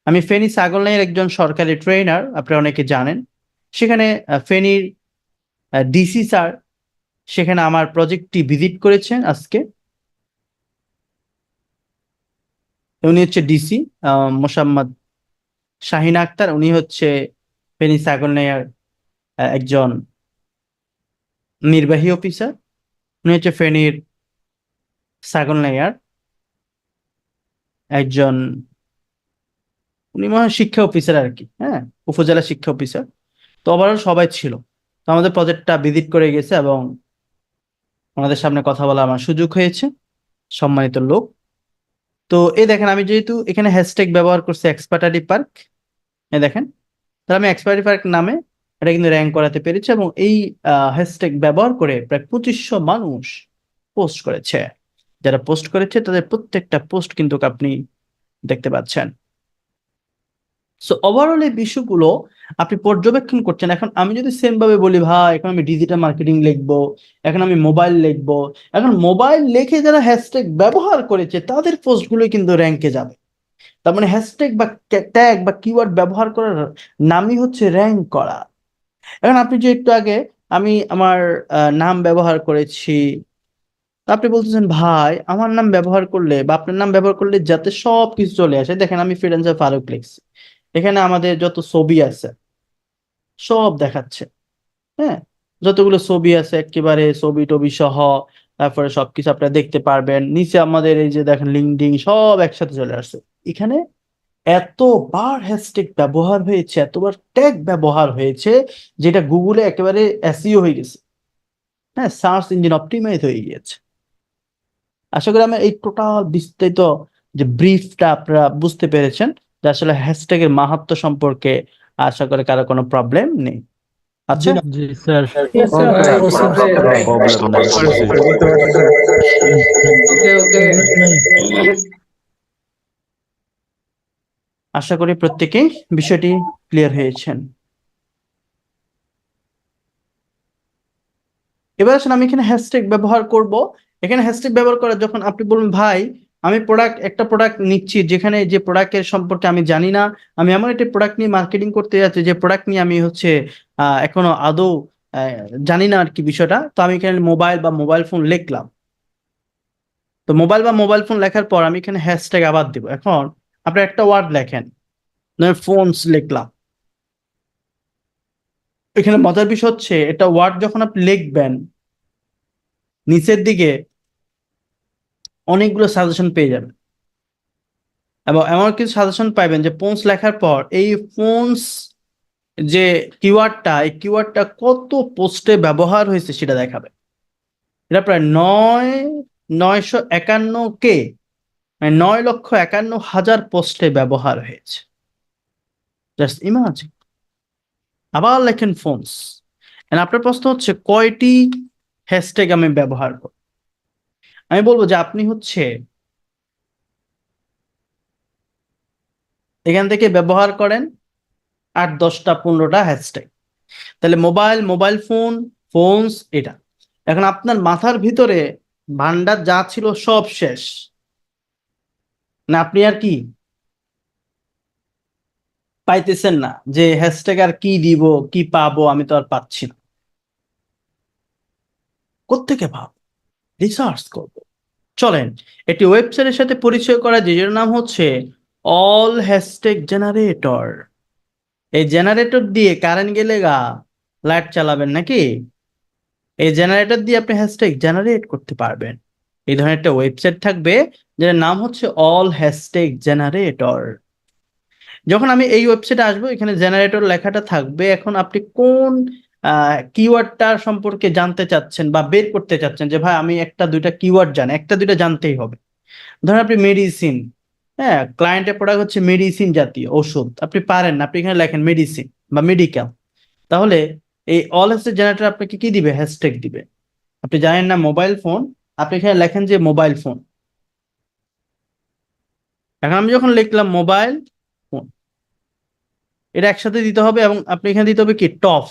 আমি ফেনী ছাগলনাইয়ের একজন সরকারি ট্রেনার, আপনারা অনেকে জানেন। সেখানে ফেনীর ডিসি স্যার সেখানে আমার প্রজেক্টটি ভিজিট করেছেন আজকে। উনি হচ্ছে ডিসি মোসাম্মদ শাহিন আক্তার, উনি হচ্ছে ফেনী ছাগলনাইয়ার একজন নির্বাহী অফিসার। উনি হচ্ছে ফেনীর ছাগলনাইয়ার একজন, উনি মনে হয় শিক্ষা অফিসার আর কি, হ্যাঁ, উপজেলা শিক্ষা অফিসার। তো ওভারঅল সবাই ছিল, তো আমাদের প্রজেক্টটা ভিজিট করে গেছে এবং ওনাদের সামনে কথা বলা আমার সুযোগ হয়েছে, সম্মানিত লোক। তো এই দেখেন আমি যেহেতু এখানে হ্যাশট্যাগ ব্যবহার করছি এক্সপার্টারি পার্ক, এই দেখেন, তাহলে আমি এক্সপার্টারি পার্ক নামে এটা কিন্তু র্যাঙ্ক করাতে পেরেছি। এবং এই হ্যাশট্যাগ ব্যবহার করে প্রায় 2500 মানুষ পোস্ট করেছে। যারা পোস্ট করেছে তাদের প্রত্যেকটা পোস্ট কিন্তু আপনি দেখতে পাচ্ছেন। সো ওভারঅল এই বিষয়গুলো আপনি পর্যবেক্ষণ করছেন। এখন আমি যদি সেম ভাবে বলি ভাই এখন আমি ডিজিটাল মার্কেটিং লিখবো, এখন আমি মোবাইল লিখবো, এখন মোবাইল লিখে যারা হ্যাশট্যাগ ব্যবহার করেছে তাদের পোস্টগুলো কিন্তু র্যাঙ্কে যাবে। তার মানে হ্যাশট্যাগ বা ট্যাগ বা কিওয়ার্ড ব্যবহার করার নামই হচ্ছে র্যাঙ্ক করা। এখন আপনি যে একটু আগে আমি আমার নাম ব্যবহার করেছি, তা আপনি বলতেছেন ভাই আমার নাম ব্যবহার করলে বা আপনার নাম ব্যবহার করলে যাতে সব কিছু চলে আসে, দেখেন আমি ফ্রিল্যান্সার ফারুক লিখছি, এখানে আমাদের যত ছবি আছে সব দেখাচ্ছে, হ্যাঁ, যতগুলো ছবি আছে একেবারে ছবি টবি সহ, তারপরে সবকিছু আপনারা দেখতে পারবেন। নিচে আমাদের এই যে দেখেন লিঙ্কডিন সব একসাথে চলে আসছে। এখানে এতবার হ্যাশট্যাগ ব্যবহার হয়েছে, এতবার ট্যাগ ব্যবহার হয়েছে, যেটা গুগলে একেবারে এসইও হয়ে গেছে, হ্যাঁ, সার্চ ইঞ্জিন অপটিমাইজ হয়ে গিয়েছে। আশা করি আমার এই টোটাল বিস্তারিত যে ব্রিফটা আপনারা বুঝতে পেরেছেন, যে আসলে হ্যাশট্যাগের মাহাত্ম্য সম্পর্কে আশা করি কারো কোনো প্রবলেম নেই। আচ্ছা, জি স্যার। আশা করি প্রত্যেকেই বিষয়টি ক্লিয়ার হয়েছেন। এবার আসলে আমি এখানে হ্যাশট্যাগ ব্যবহার করব। এখানে হ্যাশট্যাগ ব্যবহার করা যখন আপনি বলবেন ভাই আমি একটা প্রোডাক্ট নিচ্ছি যেখানে যে প্রোডাক্টের সম্পর্কে আমি জানি না, আমি এমন একটা প্রোডাক্ট নিয়ে মার্কেটিং করতে যাচ্ছি যে প্রোডাক্ট নিয়ে আমি হচ্ছে এখনো আদৌ জানি না আর কি বিষয়টা, তো আমি এখানে মোবাইল বা মোবাইল ফোন লিখলাম। তো মোবাইল বা মোবাইল ফোন লেখার পর আমি এখানে হ্যাশট্যাগ আবার দিব। এখন আপনি একটা ওয়ার্ড লেখেন, ফোনস লিখলাম। এখানে মজার বিষয় হচ্ছে এটা ওয়ার্ড যখন আপনি লিখবেন নিচের দিকে অনেকগুলো সাজেশন পেয়ে যাবেন, এবং এমন কিছু সাজেশন পাইবেন যে ফোনস লেখার পর এই ফোনস যে কিওয়ার্ডটা, এই কিওয়ার্ডটা কত পোস্টে ব্যবহার হয়েছে সেটা দেখাবে। এটা প্রায় 951 কে, মানে 9,51,000 পোস্টে ব্যবহার হয়েছে। Just imagine. আবার লেখেন ফোনস, আপনার প্রশ্ন হচ্ছে কয়টি হ্যাশট্যাগ আমি ব্যবহার করব। আমি বলবো যে আপনি হচ্ছে এখান থেকে ব্যবহার করেন 8, 10টা, 15টা হ্যাশট্যাগ। তাহলে মোবাইল ফোন, ফোনস, এটা এখন আপনার মাথার ভিতরে ভান্ডার যা ছিল সব শেষ, না আপনি আর কি পাইতেছেন না, যে হ্যাশট্যাগ আর কি দিব, কি পাবো, আমি তো আর পাচ্ছি না। কোত্থেকে ভাব, রিসার্চ করব। চলেন একটি ওয়েবসাইটের সাথে পরিচয় করা যায়, যেটার নাম হচ্ছে অল হ্যাশট্যাগ জেনারেটর। এই জেনারেটর দিয়ে কারেন্ট গেলে লাইট চালাবেন নাকি? এই জেনারেটর দিয়ে আপনি হ্যাশট্যাগ জেনারেট করতে পারবেন। এই ধরনের একটা ওয়েবসাইট থাকবে যেটার নাম হচ্ছে অল হ্যাশট্যাগ জেনারেটর। যখন আমি এই ওয়েবসাইটে আসবো, এখানে জেনারেটর লেখাটা থাকবে। এখন আপনি কোন কিওয়ার্ডটার সম্পর্কে জানতে চাচ্ছেন বা বের করতে চাচ্ছেন, যে ভাই আমি 1, 2টা কিওয়ার্ড জানি, 1, 2টা জানতেই হবে। ধরেন আপনি মেডিসিন, হ্যাঁ, ক্লায়েন্টের প্রোডাক্ট হচ্ছে মেডিসিন জাতীয় ওষুধ, আপনি পারেন না, আপনি এখানে লেখেন মেডিসিন বা মেডিকেল। তাহলে এই অল হ্যাশট্যাগ জেনারেটর আপনাকে কি দিবে? হ্যাশট্যাগ দিবে। আপনি জানেন না মোবাইল ফোন, আপনি এখানে লেখেন যে মোবাইল ফোন। এখন আমি যখন লিখলাম মোবাইল ফোন, এটা একসাথে দিতে হবে, এবং আপনি এখানে দিতে হবে কি টপ,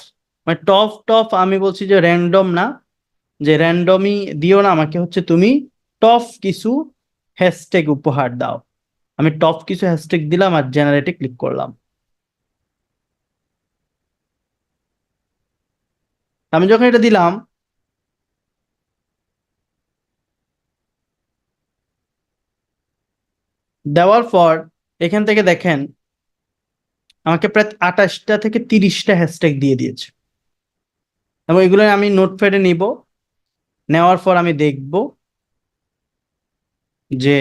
মানে টপ টপ। আমি বলছি যে র্যান্ডম না, যে র্যান্ডমই দিও না, আমাকে হচ্ছে তুমি টপ কিছু হ্যাশট্যাগ উপহার দাও। আমি টপ কিছু হ্যাশট্যাগ দিলাম আর জেনারেটে ক্লিক করলাম। আমি যখন এটা দিলাম, দেওয়ার পর এখান থেকে দেখেন আমাকে প্রায় 28টা থেকে 30টা হ্যাশট্যাগ দিয়ে দিয়েছে, এবং এগুলো আমি নোটপ্যাডে নিব। নেওয়ার পর আমি দেখব যে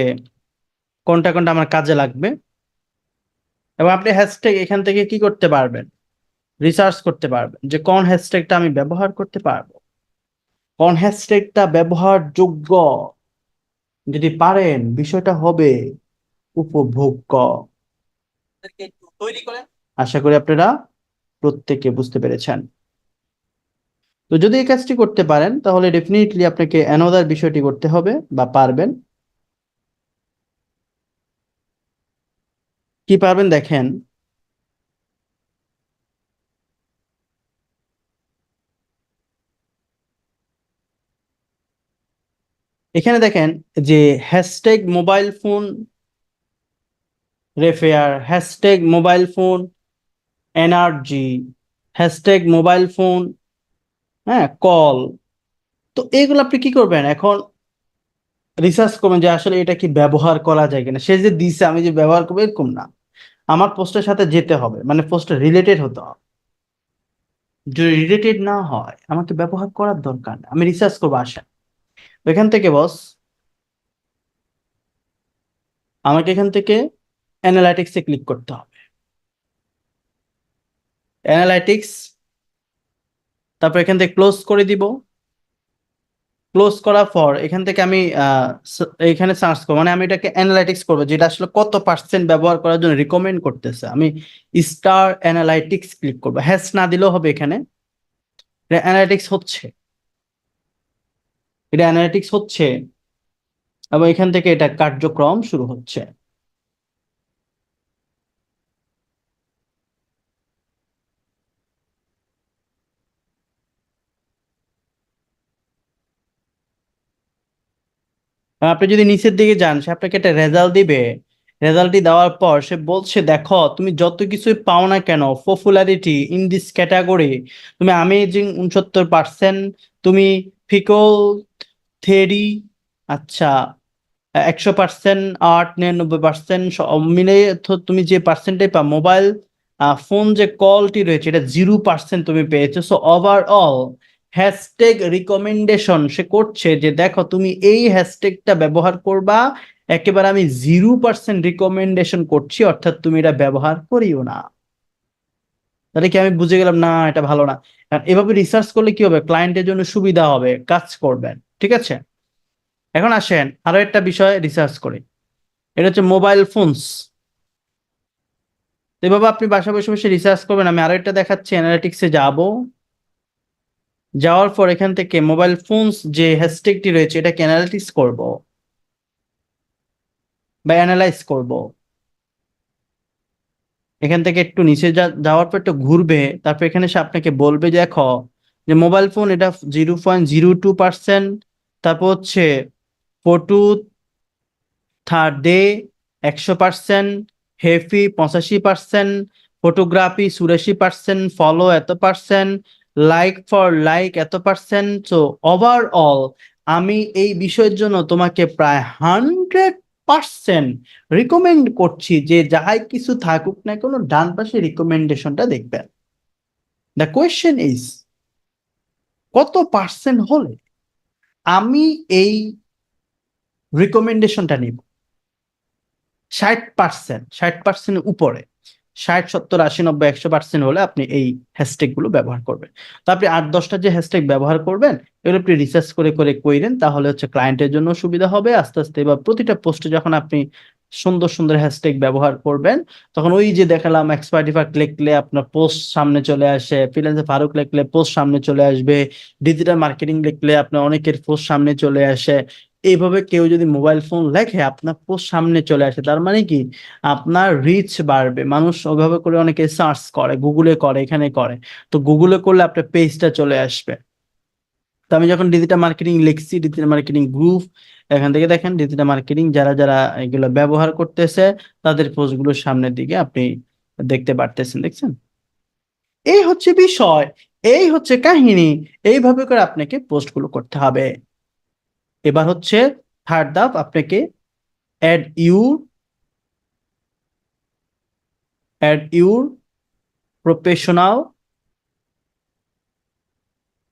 কোনটা কোনটা আমার কাজে লাগবে। এবং আপনি হ্যাশট্যাগ এখান থেকে কি করতে পারবেন? রিসার্চ করতে পারবেন যে কোন হ্যাশট্যাগটা আমি ব্যবহার করতে পারবো, কোন হ্যাশট্যাগটা ব্যবহারযোগ্য। যদি পারেন, বিষয়টা হবে উপভোগ্য। তৈরি করেন। আশা করি আপনারা প্রত্যেকে বুঝতে পেরেছেন। তো যদি এই কাজটি করতে পারেন, তাহলে ডেফিনেটলি আপনাকে অ্যানাদার বিষয়টি করতে হবে বা পারবেন। কি পারবেন দেখেন, এখানে দেখেন যে hashtag mobile phone repair, hashtag mobile phone energy, hashtag mobile phone, হ্যাঁ, কল। তো এইগুলো আপনি কি করবেন এখন? রিসার্চ করবেন যে আসলে এটা কি ব্যবহার করা যায় কিনা। সে যে দিছে আমি যে ব্যবহার করবো এরকম না, আমার পোস্টের সাথে যেতে হবে, মানে পোস্টে রিলেটেড হতে হবে। যদি রিলেটেড না হয়, আমাকে ব্যবহার করার দরকার নেই, আমি রিসার্চ করবো। আসেন এখান থেকে বস, আমাকে এখান থেকে অ্যানালাইটিক্সে ক্লিক করতে হবে। অ্যানালাইটিক্স, তারপর এখান থেকে ক্লোজ করে দিব। ক্লোজ করার পর এখান থেকে আমি এখানে সার্চ করবো, মানে আমি এটাকে অ্যানালাইটিক্স করবো, যেটা আসলে কত পার্সেন্ট ব্যবহার করার জন্য রিকমেন্ড করতেছে। আমি স্টার অ্যানালাইটিক্স ক্লিক করবো, হ্যাশ না দিলেও হবে। এখানে এটা অ্যানালাইটিক্স হচ্ছে, এটা অ্যানালাইটিক্স হচ্ছে, এবং এখান থেকে এটা কার্যক্রম শুরু হচ্ছে। আপনি যদি নিচের দিকে যান, সে আপনাকে একটা রেজাল্ট দিবে। রেজাল্টটি দেওয়ার পর সে বলছে, দেখো তুমি যত কিছুই পাও না কেন, পপুলারিটি ইন দিস ক্যাটাগরি, তুমি অ্যামেজিং 69%, তুমি ফিকল থেরি, আচ্ছা 100%, আর্ট 99%, মিলে তুমি যে পার্সেন্টেজ পা, মোবাইল ফোন যে কলটি রয়েছে এটা 0% তুমি পেয়েছো। সো ওভারঅল হ্যাশট্যাগ রিকমেন্ডেশন সে করছে যে দেখো তুমি এই হ্যাশট্যাগটা ব্যবহার করবা, একেবারে আমি 0% রিকমেন্ডেশন করছি, অর্থাৎ তুমি এটা ব্যবহার করিও না। তাহলে কি আমি বুঝে গেলাম না এটা ভালো না? কারণ এভাবে রিসার্চ করলে কি হবে, ক্লায়েন্টের জন্য সুবিধা হবে, কাজ করবেন। ঠিক আছে, এখন আসেন আরো একটা বিষয় রিসার্চ করি। এটা হচ্ছে মোবাইল ফোনস। এভাবে আপনি বাসা বসে বসে রিসার্চ করবেন। আমি আরো একটা দেখাচ্ছি, অ্যানালিটিক্সে যাব, যাওয়ার পর এখান থেকে মোবাইল ফোনস যে হ্যাশট্যাগটি রয়েছে এটাকে অ্যানালিটিক্স করব বা অ্যানালাইজ করব। এখান থেকে একটু নিচে যাওয়ার পর একটু ঘুরবে, তারপর এখানে সে আপনাকে বলবে যে দেখো যে মোবাইল ফোন এটা 0.02%, তারপর হচ্ছে photo third day 100%, হেফি 85%, photography 84%, follow এত পার্সেন্ট, লাইক ফর লাইক এত পার্সেন্ট। সো ওভারঅল আমি এই বিষয়ের জন্য তোমাকে প্রায় 100% রিকমেন্ড করছি যে যাই কিছু থাকুক না কোনো ডান পাশে রিকমেন্ডেশনটা দেখবেন। দ্য কোয়েশ্চেন ইজ কত পার্সেন্ট হলে আমি এই রিকমেন্ডেশনটা নিব? 60%, 60%-এর উপরে, 60, 70, 80, 90, 100% হলে আপনি এই হ্যাশট্যাগ গুলো ব্যবহার করবেন। তো আপনি 8-10টা যে হ্যাশট্যাগ ব্যবহার করবেন এগুলো আপনি রিসার্চ করে করে কইরেন, তাহলে হচ্ছে ক্লায়েন্টের জন্য সুবিধা হবে আস্তে আস্তে। এবার প্রতিটা পোস্টে যখন আপনি সুন্দর সুন্দর হ্যাশট্যাগ ব্যবহার করবেন তখন ওই যে দেখালাম এক্সপার্টিফাইড লিখলে আপনার পোস্ট সামনে চলে আসে, ফ্রিল্যান্সার ফারুক লিখলে পোস্ট সামনে চলে আসবে, ডিজিটাল মার্কেটিং লিখলে আপনার অনেকের পোস্ট সামনে চলে আসে। এইভাবে কেউ যদি মোবাইল ফোন লেখে আপনার পোস্ট সামনে চলে আসে, তার মানে কি আপনার রিচ বাড়বে। মানুষ ওইভাবে করে অনেকে সার্চ করে, গুগলে করে, এখানে করে। তো গুগলে করলে আপনার পেজটা চলে আসবে। তো আমি যখন ডিজিটাল মার্কেটিং লিখছি, ডিজিটাল মার্কেটিং গ্রুপ, এখান থেকে দেখেন ডিজিটাল মার্কেটিং যারা যারা এগুলো ব্যবহার করতেছে তাদের পোস্টগুলো সামনের দিকে আপনি দেখতে পারতেছেন, দেখছেন? এই হচ্ছে বিষয়, এই হচ্ছে কাহিনী। এইভাবে করে আপনাকে পোস্টগুলো করতে হবে। এবার হচ্ছে থার্ড ধাপ, আপনাকে অ্যাড ইউর প্রফেশনাল,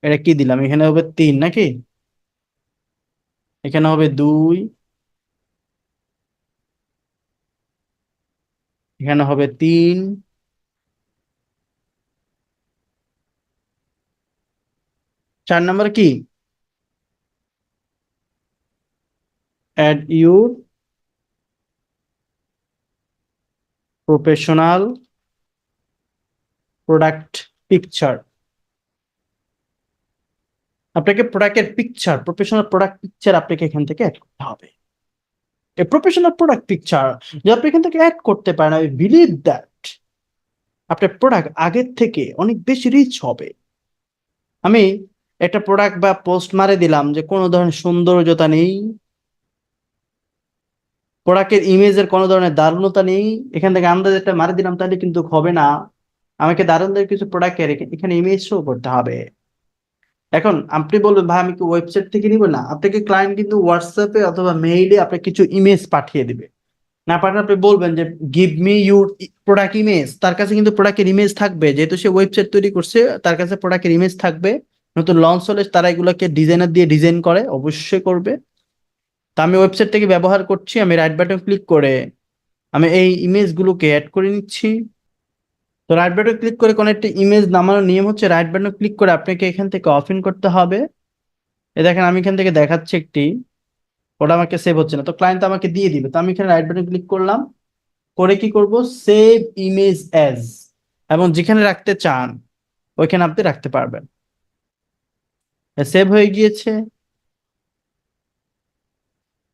এটা কি দিলাম এখানে হবে 3 নাকি, এখানে হবে 2, এখানে হবে 3, 4 নাম্বার কি add your professional product picture. আপনাকে প্রোডাক্টের পিকচার, প্রফেশনাল প্রোডাক্ট পিকচার আপনাকে এখান থেকে অ্যাড করতে হবে। এই প্রফেশনাল প্রোডাক্ট পিকচার যদি আপনি এখান থেকে অ্যাড করতে পারেন, আই বিলিভ দ্যাট আপনার প্রোডাক্ট আগের থেকে অনেক বেশি রিচ হবে। আমি একটা প্রোডাক্ট বা পোস্ট মারে দিলাম যে কোনো ধরনের সৌন্দর্যতা নেই, প্রোডাক্টের ইমেজের কোনো ধরনের দারুণতা নেই, এখান থেকে আন্দাজ একটা মারি দিলাম, তাহলে কিন্তু হবে না। আমাকে দারুণ দারুণ কিছু প্রোডাক্টের এখানে ইমেজ শো করতে হবে। এখন আপনি বলবেন ভাই আমি কি ওয়েবসাইট থেকে নিব? না, আপনাকে ক্লায়েন্ট কিন্তু হোয়াটসঅ্যাপে অথবা মেইলে আপনাকে কিছু ইমেজ পাঠিয়ে দিবে। না পাঠালে আপনি বলবেন যে give me your product image, তার কাছে কিন্তু প্রোডাক্টের ইমেজ থাকবে, যেহেতু সে ওয়েবসাইট তৈরি করছে তার কাছে প্রোডাক্টের ইমেজ থাকবে। নতুন লঞ্চ হলে তারা এগুলোকে ডিজাইনার দিয়ে ডিজাইন করে, অবশ্যই করবে। তা আমি ওয়েবসাইট থেকে ব্যবহার করছি, আমি রাইট বাটন ক্লিক করে আমি এই ইমেজগুলোকে অ্যাড করে নিচ্ছি। তো রাইট বাটন ক্লিক করে কোনো একটা ইমেজ নামানোর নিয়ম হচ্ছে রাইট বাটন ক্লিক করে আপনাকে এখান থেকে অফ ইন করতে হবে। এই দেখেন আমি এখান থেকে দেখাচ্ছি একটি, ওটা আমাকে সেভ হচ্ছে না, তো ক্লায়েন্ট আমাকে দিয়ে দিবে। তো আমি এখানে রাইট বাটন ক্লিক করলাম, করে কি করব সেভ ইমেজ অ্যাজ, এবং যেখানে রাখতে চান ওইখানে আপনি রাখতে পারবেন। সেভ হয়ে গিয়েছে।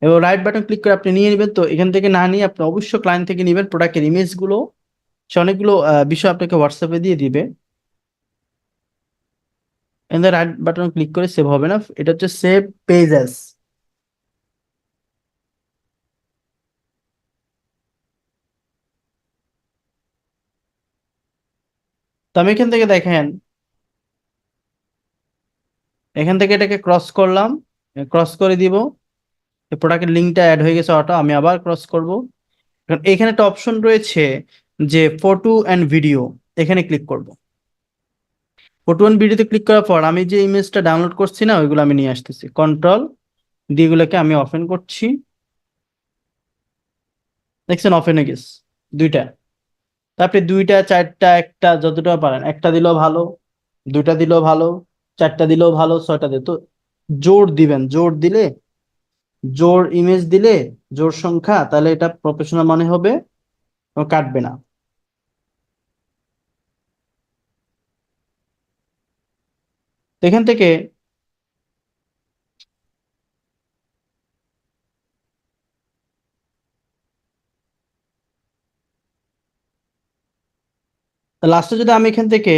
এবং রাইট বাটন ক্লিক করে আপনি নিয়ে নেবেন। তো এখান থেকে না নিয়ে আপনি অবশ্যই ক্লায়েন্ট থেকে নেবেন প্রোডাক্টের ইমেজগুলো, সে অনেকগুলো বিষয় আপনাকে হোয়াটসঅ্যাপে দিয়ে দিবে। এখান রাইট বাটন ক্লিক করে সেভ হবে না, এটা হচ্ছে সেভ পেজেস। তো আমি এখান থেকে দেখেন, এখান থেকে এটাকে ক্রস করলাম, ক্রস করে দিব, প্রোডাক্টের লিঙ্কটা অ্যাড হয়ে গেছে অটো। আমি আবার ক্রস করব, কারণ এখানে একটা অপশন রয়েছে যে ফটো অ্যান্ড ভিডিও, এখানে ক্লিক করব। ফটো অ্যান্ড ভিডিওতে ক্লিক করার পর আমি যে ইমেজটা ডাউনলোড করছি না ওইগুলো আমি নিয়ে আসতেছি, কন্ট্রোল দিয়ে এগুলোকে আমি ওপেন করছি। দেখছেন ওপেন হয়ে গেছে দুইটা। তারপরে 2টা 4টা একটা যতটা পারেন, একটা দিলেও ভালো, 2টা দিলেও ভালো, 4টা দিলেও ভালো, 6টা দিলে তো জোর দিবেন। জোর দিলে, জোর ইমেজ দিলে, জোর সংখ্যা, তাহলে এটা প্রফেশনাল মনে হবে এবং কাটবে না। তো তো এখান থেকে লাস্টে যদি আমি এখান থেকে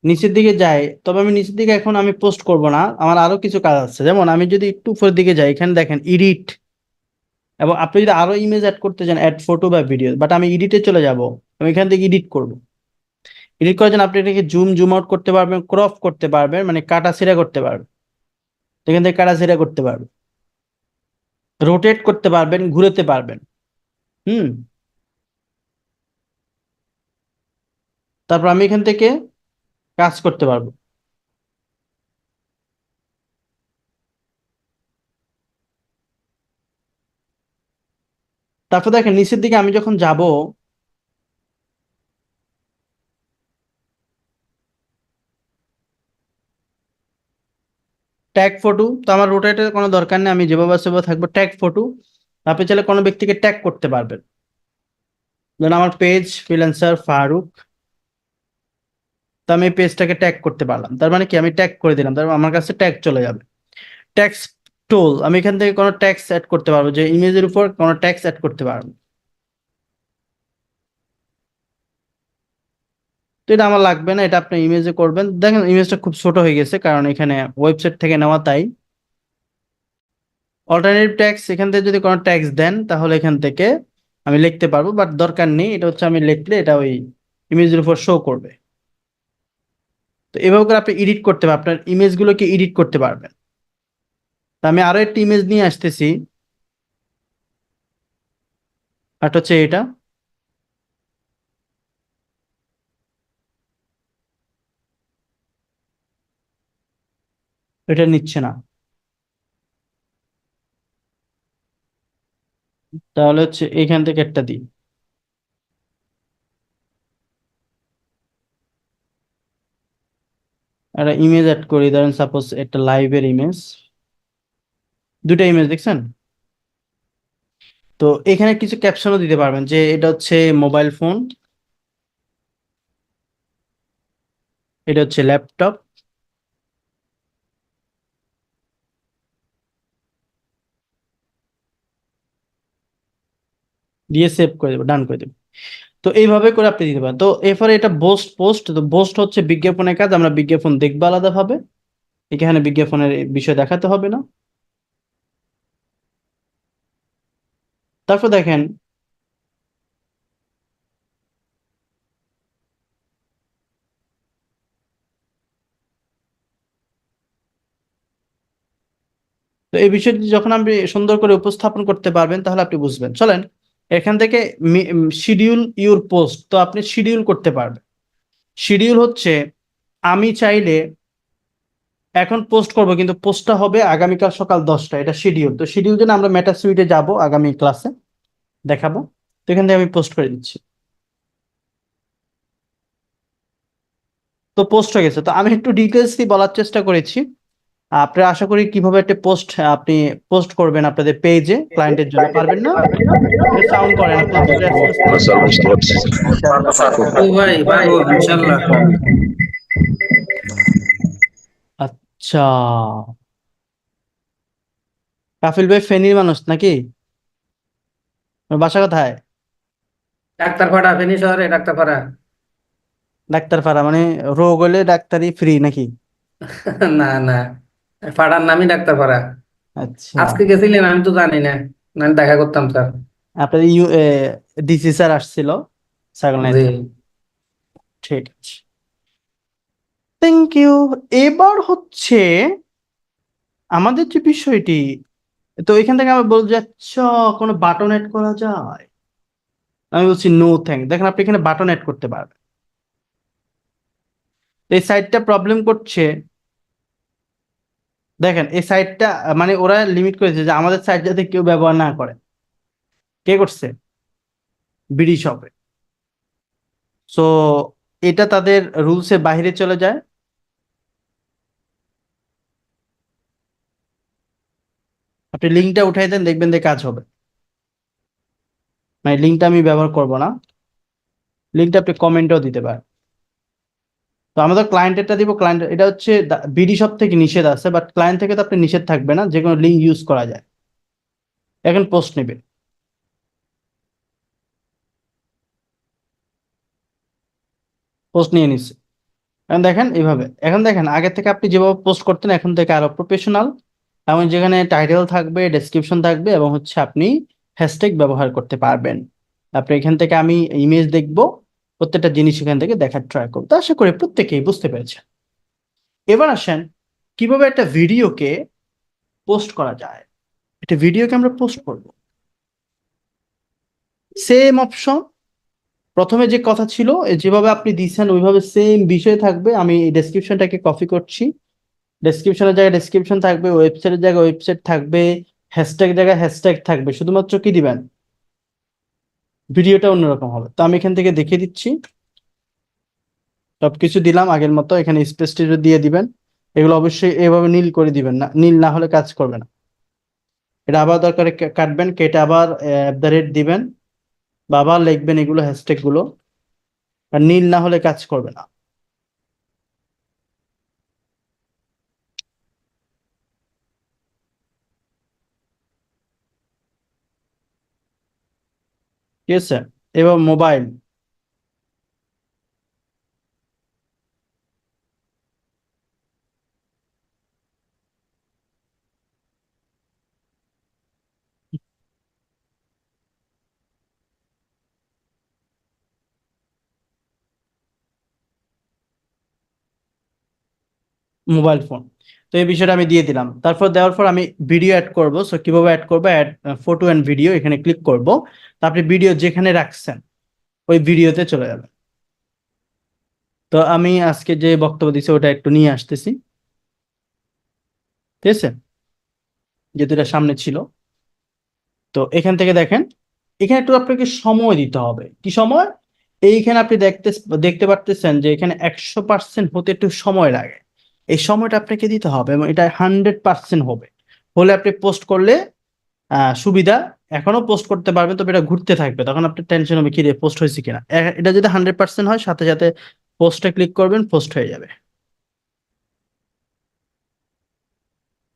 নিচের দিকে যাই, তবে আমি নিচের দিকে এখন আমি পোস্ট করব না, আমার আরো কিছু কাজ আছে। যেমন আমি যদি একটু উপরের দিকে যাই, এখানে দেখেন এডিট, এবং আপনি যদি আরো ইমেজ অ্যাড করতে চান, অ্যাড ফটো বা ভিডিও, বাট আমি এডিটে চলে যাব। আমি এখান থেকে এডিট করব। এডিট করার জন্য আপনি এটাকে জুম আউট করতে পারবেন, ক্রপ করতে পারবেন, মানে কাটা ছেঁড়া করতে পারবেন। এখান থেকে কাটা ছেঁড়া করতে পারবেন, রোটেট করতে পারবেন, ঘুরাতে পারবেন। হুম। তারপর আমি এখান থেকে কাজ করতে পারবো। তারপর দেখেন নিচের দিকে আমি যখন যাব, ট্যাগ ফটো, তো আমার রোটেটের কোনো দরকার নেই, আমি যেভাবে আছে সেভাবে থাকবো। ট্যাগ ফটো, আপনি চাইলে কোনো ব্যক্তিকে ট্যাগ করতে পারবেন। যেমন আমার পেজ ফ্রিল্যান্সার ফারুক, তো আমি এই পেজটাকে ট্যাগ করতে পারলাম। তার মানে কি, আমি ট্যাগ করে দিলাম, তারপর আমার কাছে ট্যাগ চলে যাবে। ট্যাক্স টুল, আমি এখান থেকে কোনো ট্যাক্স অ্যাড করতে পারবো, যে ইমেজের উপর কোনো ট্যাক্স অ্যাড করতে পারবো। তো এটা আমার লাগবে না, এটা আপনি ইমেজে করবেন। দেখেন ইমেজটা খুব ছোট হয়ে গেছে, কারণ এখানে ওয়েবসাইট থেকে নেওয়া, তাই। অল্টারনেটিভ ট্যাক্স, এখান থেকে যদি কোনো ট্যাক্স দেন তাহলে এখান থেকে আমি লিখতে পারবো, বাট দরকার নেই। এটা হচ্ছে আমি লিখলে এটা ওই ইমেজের উপর শো করবে। তো এভাবে করে আপনি এডিট করতে পারবেন, আপনার ইমেজগুলোকে এডিট করতে পারবেন। তা আমি আরো একটা ইমেজ নিয়ে আসতেছি, আর হচ্ছে এটা। এটা নিচ্ছে না, তাহলে হচ্ছে এখান থেকে একটা দিই, একটা ইমেজ অ্যাড করি। ধরেন সাপোজ একটা লাইভের ইমেজ, দুটা ইমেজ দেখছেন। তো এখানে কিছু ক্যাপশনও দিতে পারবেন, যে এটা হচ্ছে মোবাইল ফোন, এটা হচ্ছে ল্যাপটপ, দিয়ে সেভ করে দেবো, ডান করে দেবো। তো এইভাবে করে আপনি দিতে পারেন। তো এরপরে এটা পোস্ট, তো পোস্ট হচ্ছে বিজ্ঞাপনের কাজ, আমরা বিজ্ঞাপন দেখবো আলাদাভাবে, এখানে বিজ্ঞাপনের বিষয় দেখাতে হবে না। তারপর দেখেন তো এই বিষয়টি যখন আপনি সুন্দর করে উপস্থাপন করতে পারবেন, তাহলে আপনি বুঝবেন। চলেন এখান থেকে শিডিউল ইউর পোস্ট, তো আপনি শিডিউল করতে পারবেন। শিডিউল হচ্ছে, আমি চাইলে এখন পোস্ট করব, কিন্তু পোস্টটা হবে আগামীকাল সকাল 10টায়, এটা শিডিউল। তো শিডিউল জন্য আমরা মেটা সুইটে যাব, আগামী ক্লাসে দেখাবো। তো এখান থেকে আমি পোস্ট করে দিচ্ছি, তো পোস্ট হয়ে গেছে। তো আমি একটু ডিটেলসলি বলার চেষ্টা করেছি। আপনারা আশা করি কিভাবে একটা পোস্ট আপনি পোস্ট করবেন আপনাদের পেজে ক্লায়েন্টের জন্য, পারবেন না? সাউন্ড করেন, আপনার রেসপন্স না স্যার, বুঝতে পারছি। ও ভাই পারবো ইনশাল্লাহ। আচ্ছা, কাফিল ভাই ফেনীর মানুষ নাকি? আপনার বাসা কোথায়? ডাক্তারপাড়া, ফেনী শহরে ডাক্তারপাড়া। ডাক্তারপাড়া, মানে রোগ হলে ডাক্তারি ফ্রি নাকি? না না, পাড়ার নামই ডাক্তারপাড়া। আচ্ছা, আজকে গেছিলেন আমি তো জানি না, না দেখা করতাম স্যার। আপনার ডিসি স্যার আসছিল ছাগল জি। নাইতে। ঠিক আছে, থ্যাংক ইউ। এবার হচ্ছে আমাদের যে বিষয়টি, তো এখান থেকে আমি বলছি, আচ্ছা কোনো বাটন অ্যাড করা যায়? আমি বলছি নো থ্যাংক। দেখেন আপনি এখানে বাটন অ্যাড করতে পারবেন। তো এই সাইটটা প্রবলেম করছে, দেখেন এই সাইটটা, মানে ওরা লিমিট করেছে যে আমাদের সাইট যাতে কেউ ব্যবহার না করে। কে করছে? বিডি শপে। সো এটা তাদের রুলসের বাইরে চলে যায়। আপনি লিঙ্কটা উঠাই দেন, দেখবেন যে কাজ হবে। মানে লিঙ্কটা আমি ব্যবহার করব না, লিঙ্কটা আপনি কমেন্টেও দিতে পারেন। আমাদের ক্লায়েন্টেরটা দিব, ক্লায়েন্ট এটা হচ্ছে বিডি শপ থেকে নিষেধ আছে, বাট ক্লায়েন্ট থেকে তো আপনি নিষেধ থাকবে না, যে কোনো লিঙ্ক ইউজ করা যায়। এখন পোস্ট নেবে, পোস্ট নিয়ে নিচ্ছে। এখন দেখেন এইভাবে, এখন দেখেন আগে থেকে আপনি যেভাবে পোস্ট করতেন এখন থেকে আরো প্রফেশনাল, এবং যেখানে টাইটেল থাকবে, ডেসক্রিপশন থাকবে, এবং হচ্ছে আপনি হ্যাশট্যাগ ব্যবহার করতে পারবেন। আপনি এখান থেকে আমি ইমেজ দেখব, প্রত্যেকটা জিনিস এখান থেকে দেখার ট্রাই করবো। তো আশা করি প্রত্যেকেই বুঝতে পেরেছেন। এবার আসেন কিভাবে একটা ভিডিওকে পোস্ট করা যায়। একটা ভিডিওকে আমরা পোস্ট করব, সেম অপশন প্রথমে যে কথা ছিল, যেভাবে আপনি দিচ্ছেন ওইভাবে সেম বিষয় থাকবে। আমি এই ডেসক্রিপশনটাকে কপি করছি, ডেসক্রিপশনের জায়গায় ডেসক্রিপশন থাকবে, ওয়েবসাইটের জায়গায় ওয়েবসাইট থাকবে, হ্যাশট্যাগ জায়গায় হ্যাশট্যাগ থাকবে, শুধুমাত্র কি দিবেন, ভিডিওটা অন্যরকম হবে। তো আমি এখান থেকে দেখিয়ে দিচ্ছি, সবকিছু দিলাম আগের মতো, এখানে স্পেস দিয়ে দিবেন। এগুলো অবশ্যই এভাবে নীল করে দিবেন না, নীল না হলে কাজ করবে না। এটা আবার দরকারে কাটবেন, কেটে আবার @, দিবেন, বা আবার লিখবেন এগুলো হ্যাশট্যাগ গুলো, আর নীল না হলে কাজ করবে না। ঠিক আছে, এবার মোবাইল, মোবাইল ফোন। তো এই বিষয়টা আমি দিয়ে দিলাম। তারপর দেওয়ার পর আমি ভিডিও অ্যাড করব। সো কিভাবে অ্যাড করবো, অ্যাড ফটো অ্যান্ড ভিডিও, এখানে ক্লিক করব। তারপরে ভিডিও যেখানে রাখছেন ওই ভিডিওতে চলে যাবে। তো আমি আজকে যে বক্তব্য দিচ্ছি ওটা একটু নিয়ে আসতেছি, ঠিক আছে, যেহেতু এটা সামনে ছিল। তো এখান থেকে দেখেন, এখানে একটু আপনাকে সময় দিতে হবে। কি সময়? এইখানে আপনি দেখতে পারতেছেন যে এখানে 100% হতে একটু সময় লাগে। এই সময়টা আপনাকে দিতে হবে, এবং এটা 100% হবে, হলে আপনি পোস্ট করলে সুবিধা। এখনো পোস্ট করতে পারবেন, তবে এটা ঘুরতে থাকবে, তখন আপনার টেনশন হবে কি রে পোস্ট হয়েছে কিনা। এটা যদি 100% হয়, সাথে সাথে পোস্টে ক্লিক করবেন, পোস্ট হয়ে যাবে।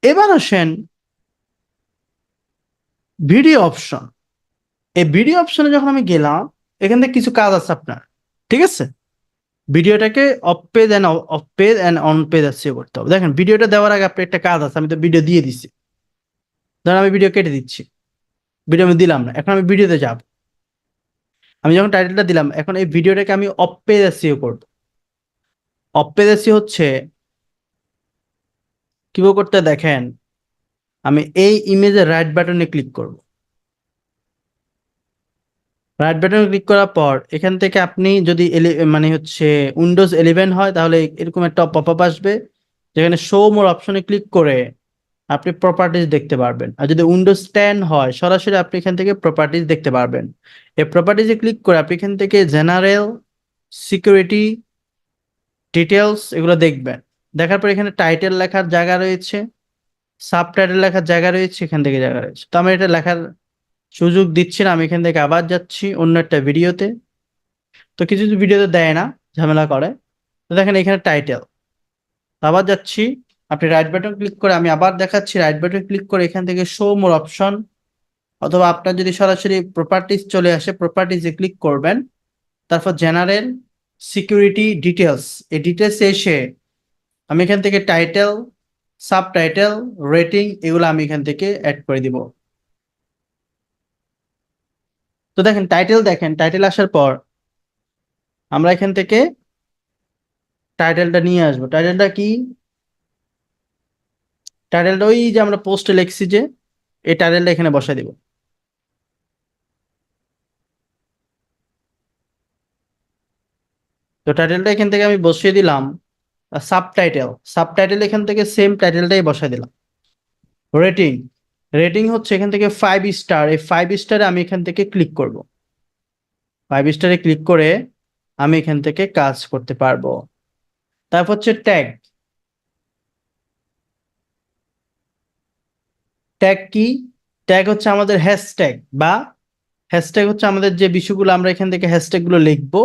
এবার আসেন ভিডিও অপশন। এই ভিডিও অপশনে যখন আমি গেলাম, এখান থেকে কিছু কাজ আছে আপনার, ঠিক আছে। ভিডিওটাকে of page and on page আসছে করতে হবে। দেখেন ভিডিওটা দেওয়ার আগে আপনার একটা কাজ আছে, আমি তো ভিডিও দিয়ে দিছি, ধরেন আমি ভিডিও কেটে দিচ্ছি, ভিডিও আমি দিলাম না, এখন আমি ভিডিওতে যাব। আমি যখন টাইটেলটা দিলাম, এখন এই ভিডিওটাকে আমি অফ পেজ এসইও করব। অফ পেজ এসইও হচ্ছে কিভাবে করতে দেখেন, আমি এই ইমেজের রাইট বাটনে ক্লিক করব। রাইট বাটনে ক্লিক করার পর এখান থেকে আপনি যদি মানে হচ্ছে উইন্ডোজ 11 হয়, তাহলে এরকম একটা পপআপ আসবে, যেখানে শো মোর অপশনে ক্লিক করে আপনি প্রপার্টিজ দেখতে পারবেন। আর যদি উইন্ডোজ 10 হয়, সরাসরি আপনি এখান থেকে প্রপার্টিজ দেখতে পারবেন। এই প্রপার্টিজে ক্লিক করে আপনি এখান থেকে জেনারেল, সিকিউরিটি, ডিটেলস এগুলো দেখবেন। দেখার পর এখানে টাইটেল লেখার জায়গা রয়েছে, সাব টাইটেল লেখার জায়গা রয়েছে, এখান থেকে জায়গা রয়েছে। তো আমি এটা লেখার সুযোগ দিচ্ছি না, আমি এখান থেকে আবার যাচ্ছি অন্য একটা ভিডিওতে। তো কিছু কিছু ভিডিওতে দেয় না, ঝামেলা করে। তো দেখেন এখানে টাইটেল, আবার যাচ্ছি, আপনি রাইট বাটন ক্লিক করে, আমি আবার দেখাচ্ছি, রাইট বাটন ক্লিক করে এখান থেকে শো মোর অপশন, অথবা আপনার যদি সরাসরি প্রপার্টিজ চলে আসে, প্রপার্টিজে ক্লিক করবেন। তারপর জেনারেল, সিকিউরিটি, ডিটেলস, এই ডিটেলস এসে আমি এখান থেকে টাইটেল, সাব টাইটেল, রেটিং এগুলো আমি এখান থেকে অ্যাড করে দিব। তো দেখেন টাইটেল আসার পর আমরা এখান থেকে টাইটেলটা নিয়ে আসবো। টাইটেলটা কি? টাইটেলটা ওই যে আমরা পোস্টে লিখছি, যে এই টাইটেলটা এখানে বসাই দিব। তো টাইটেলটা এখান থেকে আমি বসিয়ে দিলাম। সাবটাইটেল এখান থেকে সেম টাইটেলটাই বসাই দিলাম। রেটিং, রেটিং হচ্ছে এখান থেকে 5 স্টার। এই 5 স্টারে আমি এখান থেকে ক্লিক করব। 5 স্টারে ক্লিক করে আমি এখান থেকে কাজ করতে পারবো। তারপর হচ্ছে ট্যাগ। ট্যাগ কি? ট্যাগ হচ্ছে আমাদের হ্যাশট্যাগ, বা হ্যাশট্যাগ হচ্ছে আমাদের যে বিষয়গুলো আমরা এখান থেকে হ্যাশট্যাগ গুলো লিখবো।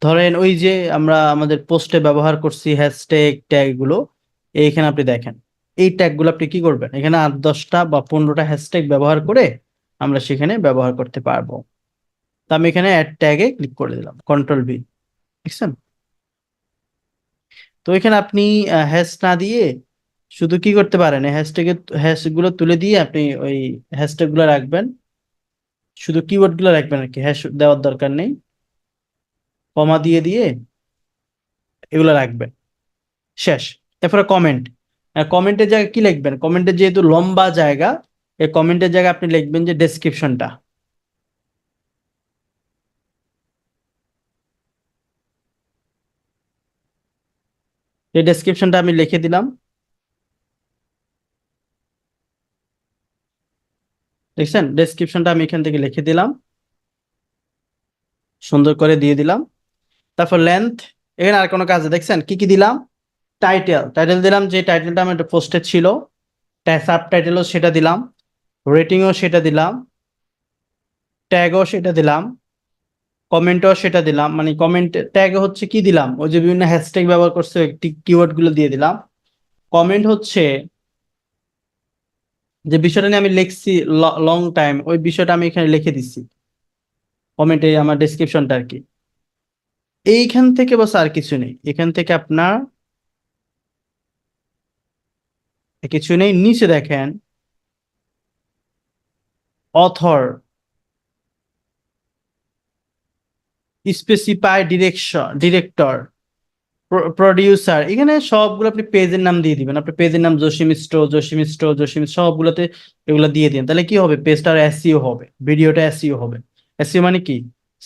ধরেন ওই যে আমরা আমাদের পোস্টে ব্যবহার করছি হ্যাশট্যাগ ট্যাগ গুলো, এইখানে আপনি দেখেন এই ট্যাগ গুলো আপনি কি করবেন, এখানে 8-10টা বা 15টা হ্যাশট্যাগ ব্যবহার করে আমরা সেখানে ব্যবহার করতে পারবো। তো আমি এখানে অ্যাড ট্যাগে ক্লিক করে দিলাম, কন্ট্রোল V, দেখছেন? তো এখানে আপনি হ্যাশ না দিয়ে শুধু কি করতে পারেন, হ্যাশট্যাগে হ্যাশ গুলো তুলে দিয়ে আপনি ওই হ্যাশট্যাগ গুলো রাখবেন, শুধু কিওয়ার্ড গুলো রাখবেন আর কি, হ্যাশ দেওয়ার দরকার নেই, কমা দিয়ে দিয়ে এগুলো রাখবেন, শেষ। এরপরে কমেন্ট, কমেন্টের জায়গায় কি লিখবেন, কমেন্টের যেহেতু লম্বা জায়গা, এই কমেন্টের জায়গায় আপনি লিখবেন যে ডেসক্রিপশনটা। এই ডেসক্রিপশনটা আমি লিখে দিলাম, দেখছেন? ডেসক্রিপশনটা আমি এখান থেকে লিখে দিলাম, সুন্দর করে দিয়ে দিলাম। তারপর লেন্থ, এখানে আর কোনো কাজে দেখছেন কি কি দিলাম, টাইটেল, টাইটেল দিলাম যে টাইটেলটা আমার পোস্টে ছিল, সাব টাইটেলও সেটা দিলাম, রেটিংও সেটা দিলাম, ট্যাগও সেটা দিলাম, কমেন্টও সেটা দিলাম। মানে কমেন্ট ট্যাগে হচ্ছে কি দিলাম, ওই যে বিভিন্ন হ্যাশট্যাগ ব্যবহার করছে একটি কিওয়ার্ড গুলো দিয়ে দিলাম। কমেন্ট হচ্ছে যে বিষয়টা নিয়ে আমি লিখছি লং টাইম, ওই বিষয়টা আমি এখানে লিখে দিচ্ছি কমেন্টে, আমার ডেসক্রিপশনটা আর কি। এইখান থেকে বাস আর কিছু নেই, এখান থেকে আপনার কিছু নেই। নিচে দেখেন অথর, স্পেসিফাই ডিরেক্টর, প্রডিউসার, এখানে সবগুলো আপনি পেজের নাম দিয়ে দিবেন। আপনি পেজের নাম জসিম সবগুলোতে এগুলো দিয়ে দিন, তাহলে কি হবে, পেজটার এসইও হবে, ভিডিওটা এসইও হবে। এসইও মানে কি,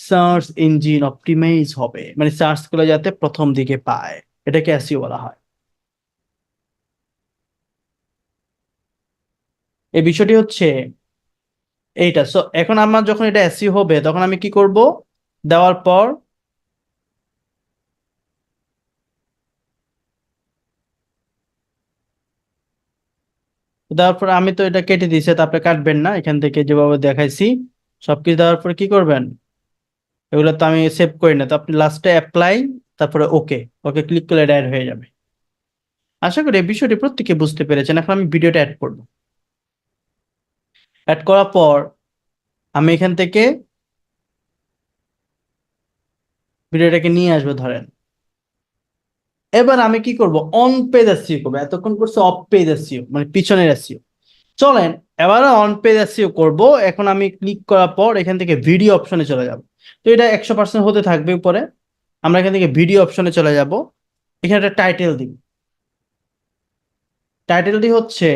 সার্চ ইঞ্জিন অপটিমাইজ হবে, মানে সার্চ করে যাতে প্রথম দিকে পায়, এটাকে এসইও বলা হয়। এই বিষয়টি হচ্ছে এইটা। সো এখন আমার যখন এটা এসইও হবে তখন আমি কি করব, দেওয়ার পর আমি তো এটা কেটে দিয়েছি, তো আপনি কাটবেন না, এখান থেকে যেভাবে দেখাইছি সবকিছু দেওয়ার পর কি করবেন, এগুলো তো আমি সেভ করি না, তো আপনি লাস্টে অ্যাপ্লাই, তারপরে ওকে, ওকে ক্লিক করলে এটা অ্যাড হয়ে যাবে। আশা করি এই বিষয়টি প্রত্যেকে বুঝতে পেরেছেন। এখন আমি ভিডিওটা অ্যাড করব, অ্যাড করার পর আমি এখান থেকে ভিডিওটাকে নিয়ে আসবো ধরেন। এবার আমি কি করব, অন পেজ এসইও করবো, এতক্ষণ করছে অফ পেজ এসইও, মানে পিছনের এসইও। চলেন এবার অন পেজ এসইও করব। এখন আমি ক্লিক করার পর এখান থেকে ভিডিও অপশনে চলে যাব। তো এটা 100% হতে থাকবে উপরে, আমরা এখান থেকে ভিডিও অপশনে চলে যাব। এখানে একটা টাইটেল দিব, টাইটেলটি হচ্ছে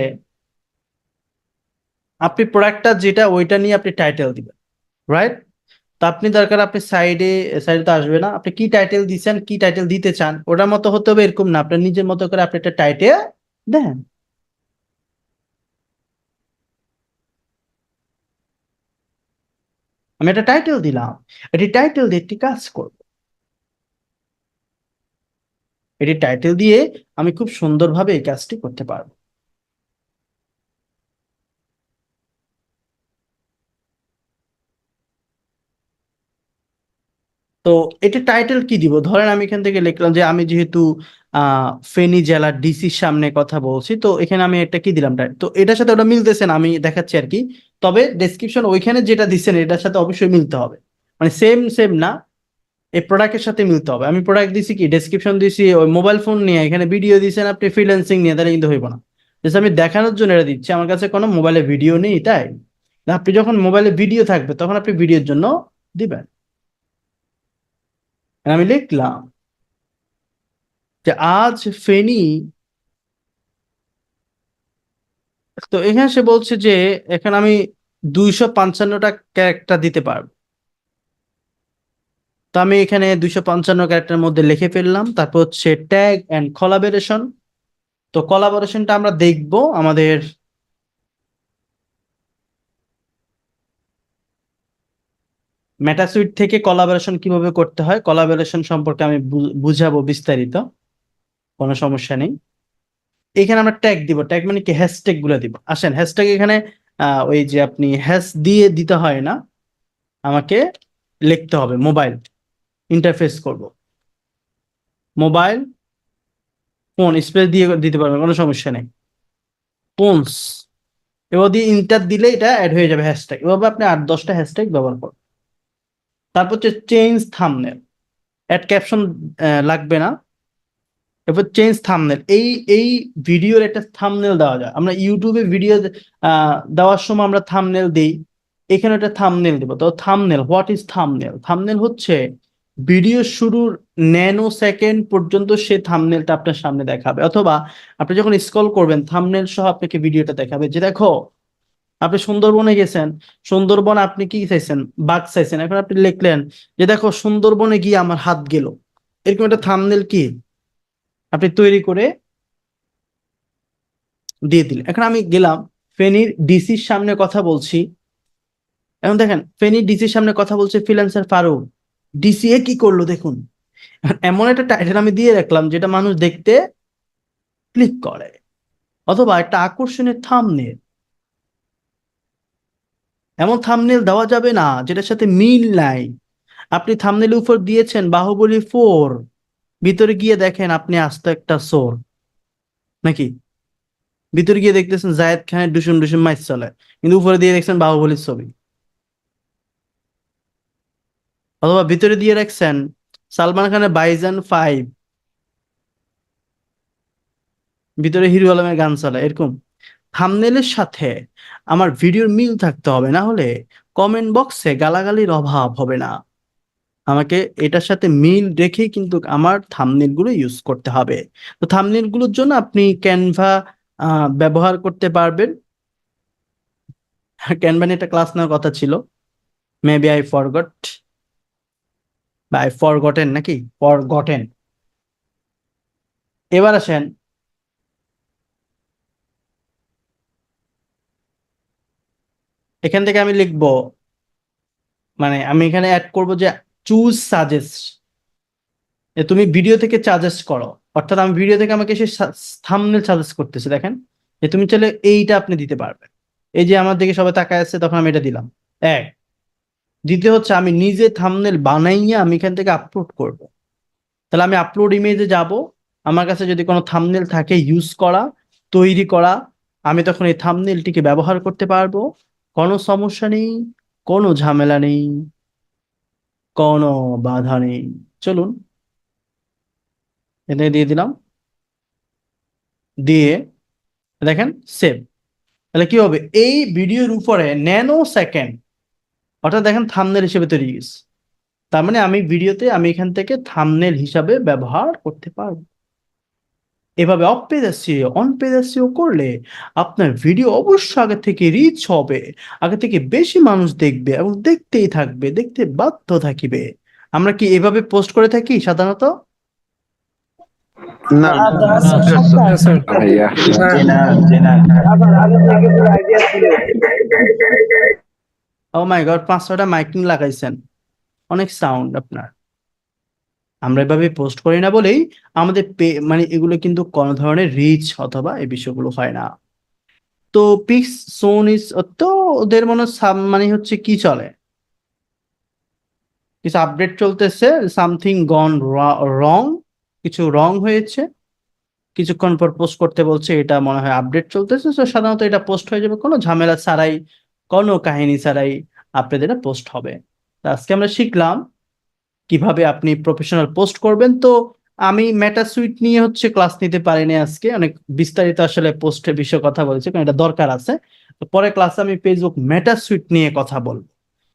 আপনি প্রোডাক্টটা যেটা ওইটা নিয়ে আপনি টাইটেল দিবেন, রাইট? তো আপনি দরকার আপনি সাইডে, সাইডে তো আসবে না, আপনি কি টাইটেল দিচ্ছেন, কি টাইটেল দিতে চান ওটার মতো হতে হবে এরকম না, আপনার নিজের মতো করে আপনি একটা টাইটেল দেন। আমি একটা টাইটেল দিলাম, এটি টাইটেল দিয়ে একটি কাজ করব, এটি টাইটেল দিয়ে আমি খুব সুন্দরভাবে এই কাজটি করতে পারবো। তো এটা টাইটেল কি দিব, ধরেন আমি এখান থেকে লিখলাম যে আমি যেহেতু ফেনী জেলার ডিসির সামনে কথা বলছি, তো এখানে আমি একটা কি দিলাম, তো এটার সাথে ওটা মিলতেছে না, আমি দেখাচ্ছি আর কি। তবে ডেসক্রিপশন ওইখানে যেটা দিচ্ছেন এটার সাথে অবশ্যই মিলতে হবে, মানে সেম সেম না, এই প্রোডাক্টের সাথে মিলতে হবে। আমি প্রোডাক্ট দিছি কি, ডেসক্রিপশন দিছি ওই মোবাইল ফোন নিয়ে, এখানে ভিডিও দিয়েছেন আপনি ফ্রিল্যান্সিং নিয়ে, তাহলে কিন্তু হইব না। জাস্ট আমি দেখানোর জন্য এটা দিচ্ছি, আমার কাছে কোনো মোবাইলে ভিডিও নেই, তাই আপনি যখন মোবাইলে ভিডিও থাকবে তখন আপনি ভিডিওর জন্য দিবেন। আমি লিখলাম যে আজ ফেনী, তো এখানে সে বলছে যে এখানে আমি 255টা ক্যারেক্টার দিতে পারবো। তো আমি এখানে 255 ক্যারেক্টারের মধ্যে লিখে ফেললাম। তারপর হচ্ছে ট্যাগ অ্যান্ড কোলাবোরেশন, তো কোলাবোরেশনটা আমরা দেখবো আমাদের মেটাসুইট থেকে। কোলাবোরেশন কিভাবে করতে হয়, কোলাবোরেশন সম্পর্কে আমি বুঝাবো বিস্তারিত, কোনো সমস্যা নেই। এখানে আমরা ট্যাগ দিব, ট্যাগ মানে কি, হ্যাশট্যাগ গুলো দিব। আসেন হ্যাশট্যাগ এখানে ওই যে আপনি হ্যাশ দিয়ে দিতে হয় না, আমাকে লিখতে হবে মোবাইল, ইন্টারফেস করব। মোবাইল ফোন স্পেস দিয়ে দিতে পারবেন, কোনো সমস্যা নেই। ফোনস এবার দিয়ে ইন্টার দিলে এটা অ্যাড হয়ে যাবে হ্যাশট্যাগ। এভাবে আপনি 8-10টা হ্যাশট্যাগ ব্যবহার করুন। তারপর হচ্ছে চেঞ্জ থাম্বনেল, অ্যাড ক্যাপশন লাগবে না। এরপর চেঞ্জ থাম্বনেল, এই ভিডিওর একটা থাম্বনেল দেওয়া যায়। আমরা ইউটিউবে ভিডিও দেওয়ার সময় আমরা থাম্বনেল দেই, এখানে একটা থাম্বনেল দেবো। তো thumbnail, what is thumbnail? Thumbnail হচ্ছে ভিডিও শুরুর ন্যানো সেকেন্ড পর্যন্ত সে থাম্বনেলটা আপনার সামনে দেখাবে, অথবা আপনি যখন স্ক্রল করবেন থাম্বনেল সহ আপনাকে ভিডিওটা দেখাবে যে দেখো আপনি সুন্দরবনে গেছেন, সুন্দরবন আপনি কি চাইছেন, বাঘ চাইছেন, এখন আপনি লিখলেন যে দেখো সুন্দরবনে গিয়ে আমার হাত গেল। এরকম একটা থাম্বনেল কি আপনি তৈরি করে দিয়ে দিলেন। এখন আমি গেলাম ফেনীর ডিসির সামনে কথা বলছি। এখন দেখেন ফেনীর ডিসির সামনে কথা বলছে ফ্রিল্যান্সার ফারুক, ডিসি এ কি করলো দেখুন। এমন একটা টাইটেল আমি দিয়ে রাখলাম যেটা মানুষ দেখতে ক্লিক করে, অথবা একটা আকর্ষণীয় থাম্বনেল। এমন থাম্বনেল দেওয়া যাবে না যেটার সাথে মিল নাই। আপনি থাম্বনেলের উপর দিয়েছেন বাহুবলী 4, ভিতরে গিয়ে দেখেন আপনি আস্ত একটা সোর নাকি। ভিতরে গিয়ে দেখতেছেন জায়েদ খানের ডুসুম ডুসুম মাইস চলে, কিন্তু উপরে দিয়ে দেখছেন বাহুবলীর ছবি। অথবা ভিতরে দিয়ে রাখছেন সালমান খানের ভাইজান 5, ভিতরে হিরো আলমের গান চলে। এরকম থাম্বনেলের সাথে আমার ভিডিওর মিল থাকতে হবে, না হলে কমেন্ট বক্সে গালাগালির অভাব হবে না। আমাকে এটার সাথে মিল রেখেই কিন্তু আমার থাম্বনেল গুলো ইউজ করতে হবে। তো থাম্বনেল গুলোর জন্য আপনি ক্যানভা ব্যবহার করতে পারবেন। ক্যানভা নিয়ে একটা ক্লাস নেওয়ার কথা ছিল, মেবি আই ফরগট বা আই ফরগটেন নাকি ফরগটেন। এবার আসেন এখান থেকে আমি লিখবো, মানে আমি এখানে অ্যাড করব যে চুজ সাজেস্ট, তুমি ভিডিও থেকে সাজেস্ট করো। অর্থাৎ আমি ভিডিও থেকে আমাকে সে থাম্বনেল সাজেস্ট করতেছে। দেখেন যে তুমি চাইলে এইটা আপনি দিতে পারবে। এই যে আমার দিকে সবাই তাকায় আছে, তখন আমি এটা দিলাম। এক, দ্বিতীয় হচ্ছে আমি নিজে থাম্বনেল বানাইয়া আমি এখান থেকে আপলোড করব। তাহলে আমি আপলোড ইমেজে যাব, আমার কাছে যদি কোনো থাম্বনেল থাকে ইউজ করা, তৈরি করা, আমি তখন এই থাম্বনেলটিকে ব্যবহার করতে পারবো। কোনো সমস্যা নেই, কোনো ঝামেলা নেই, কোনো বাধা নেই। চলুন এটা দিয়ে দিলাম, দিয়ে দেখেন সেভ। তাহলে কি হবে, এই ভিডিওর উপরে ন্যানো সেকেন্ড, অর্থাৎ দেখেন থাম্বনেল হিসেবে তৈরি গেছে। তার মানে আমি ভিডিওতে আমি এখান থেকে থাম্বনেল হিসাবে ব্যবহার করতে পারবো। এভাবে of page SEO on page SEO করলে আপনার ভিডিও অবশ্যই আগে থেকে রিচ হবে, আগে থেকে বেশি মানুষ দেখবে এবং দেখতেই থাকবে, দেখতে বাধ্য থাকিবে। আমরা কি এভাবে পোস্ট করে থাকি সাধারণত? না স্যার ভাইয়া, ও মাই গড, 5-6টা মাইকিং লাগাইছেন, অনেক সাউন্ড আপনার। আমরা এভাবে পোস্ট করি না বলেই আমাদের মানে এগুলো কিন্তু কোনো ধরনের রিচ অথবা এই বিষয়গুলো হয় না। তো পিক্স সোনিস তো ওদের মনে মানে হচ্ছে কি চলে, কিছু আপডেট চলতেছে, সামথিং গন রং, কিছু রং হয়েছে, কিছুক্ষণ পর পোস্ট করতে বলছে, এটা মনে হয় আপডেট চলতেছে। তো সাধারণত এটা পোস্ট হয়ে যাবে কোনো ঝামেলা ছাড়াই, কোনো কাহিনী ছাড়াই আপনাদের এটা পোস্ট হবে। তো আজকে আমরা শিখলাম কিভাবে আপনি প্রফেশনাল পোস্ট করবেন। তো আমি মেটা সুইট নিয়ে হচ্ছে ক্লাস নিতে পারিনি আজকে, অনেক বিস্তারিত আসলে পোস্টের বিষয়ে কথা বলেছি কারণ এটা দরকার আছে। তো পরে ক্লাসে আমি ফেসবুক মেটা সুইট নিয়ে কথা বলবো,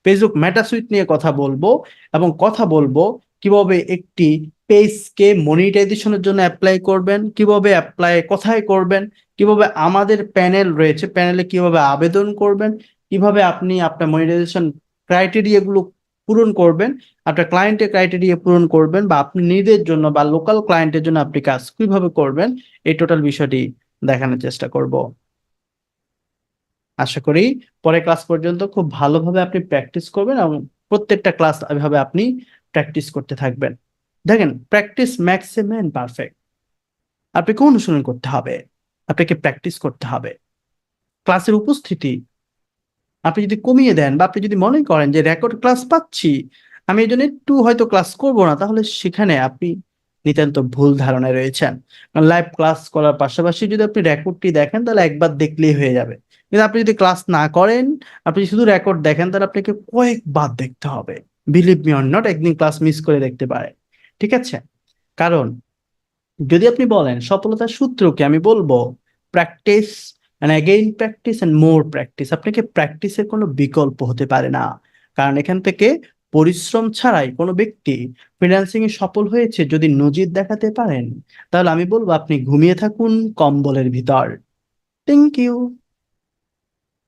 ফেসবুক মেটা সুইট নিয়ে কথা বলবো, এবং কথা বলবো কিভাবে একটি পেজকে মনিটাইজেশনের জন্য অ্যাপ্লাই করবেন, কিভাবে অ্যাপ্লাই কোথায় করবেন, কিভাবে আমাদের প্যানেল রয়েছে প্যানেলে কিভাবে আবেদন করবেন, কিভাবে আপনি আপনার মনিটাইজেশন ক্রাইটেরিয়া গুলো পূরণ করবেন, আপনার ক্লায়েন্টের ক্রাইটেরিয়া পূরণ করবেন, বা আপনি নিজের জন্য বা লোকাল ক্লায়েন্টের জন্য আপনি কাজ কিভাবে করবেন, এই টোটাল বিষয়টি দেখানোর চেষ্টা করব। আশা করি পরে ক্লাস পর্যন্ত খুব ভালোভাবে আপনি প্র্যাকটিস করবেন এবং প্রত্যেকটা ক্লাস এভাবে আপনি প্র্যাকটিস করতে থাকবেন। দেখেন practice max a man perfect. আপনাকে অনুশীলন করতে হবে, আপনাকে প্র্যাকটিস করতে হবে। ক্লাসের উপস্থিতি আপনি যদি কমিয়ে দেন বা আপনি যদি মনে করেন যে রেকর্ড ক্লাস পাচ্ছি, আমি এই জন্য একটু হয়তো ক্লাস করবো না, তাহলে সেখানে আপনি নিতান্ত ভুল ধারণায় রয়েছেন। লাইভ ক্লাস করার পাশাপাশি যদি আপনি রেকর্ডটি দেখেন তাহলে একবার দেখলেই হয়ে যাবে, কিন্তু আপনি যদি ক্লাস না করেন, আপনি শুধু রেকর্ড দেখেন, তাহলে আপনাকে কয়েকবার দেখতে হবে। বিলিভ মি অর নট, একদিন ক্লাস মিস করে দেখতে পারে, ঠিক আছে? কারণ যদি আপনি বলেন সফলতার সূত্র কি, আমি বলবো practice and again practice and more practice. আপনাকে প্র্যাকটিসের কোনো বিকল্প হতে পারে না, কারণ এখান থেকে পরিশ্রম ছাড়াই কোনো ব্যক্তি ফ্রিল্যান্সিং এ সফল হয়েছে যদি নজির দেখাতে পারেন, তাহলে আমি বলবো আপনি ঘুমিয়ে থাকুন কম্বলের ভিতর। Thank you.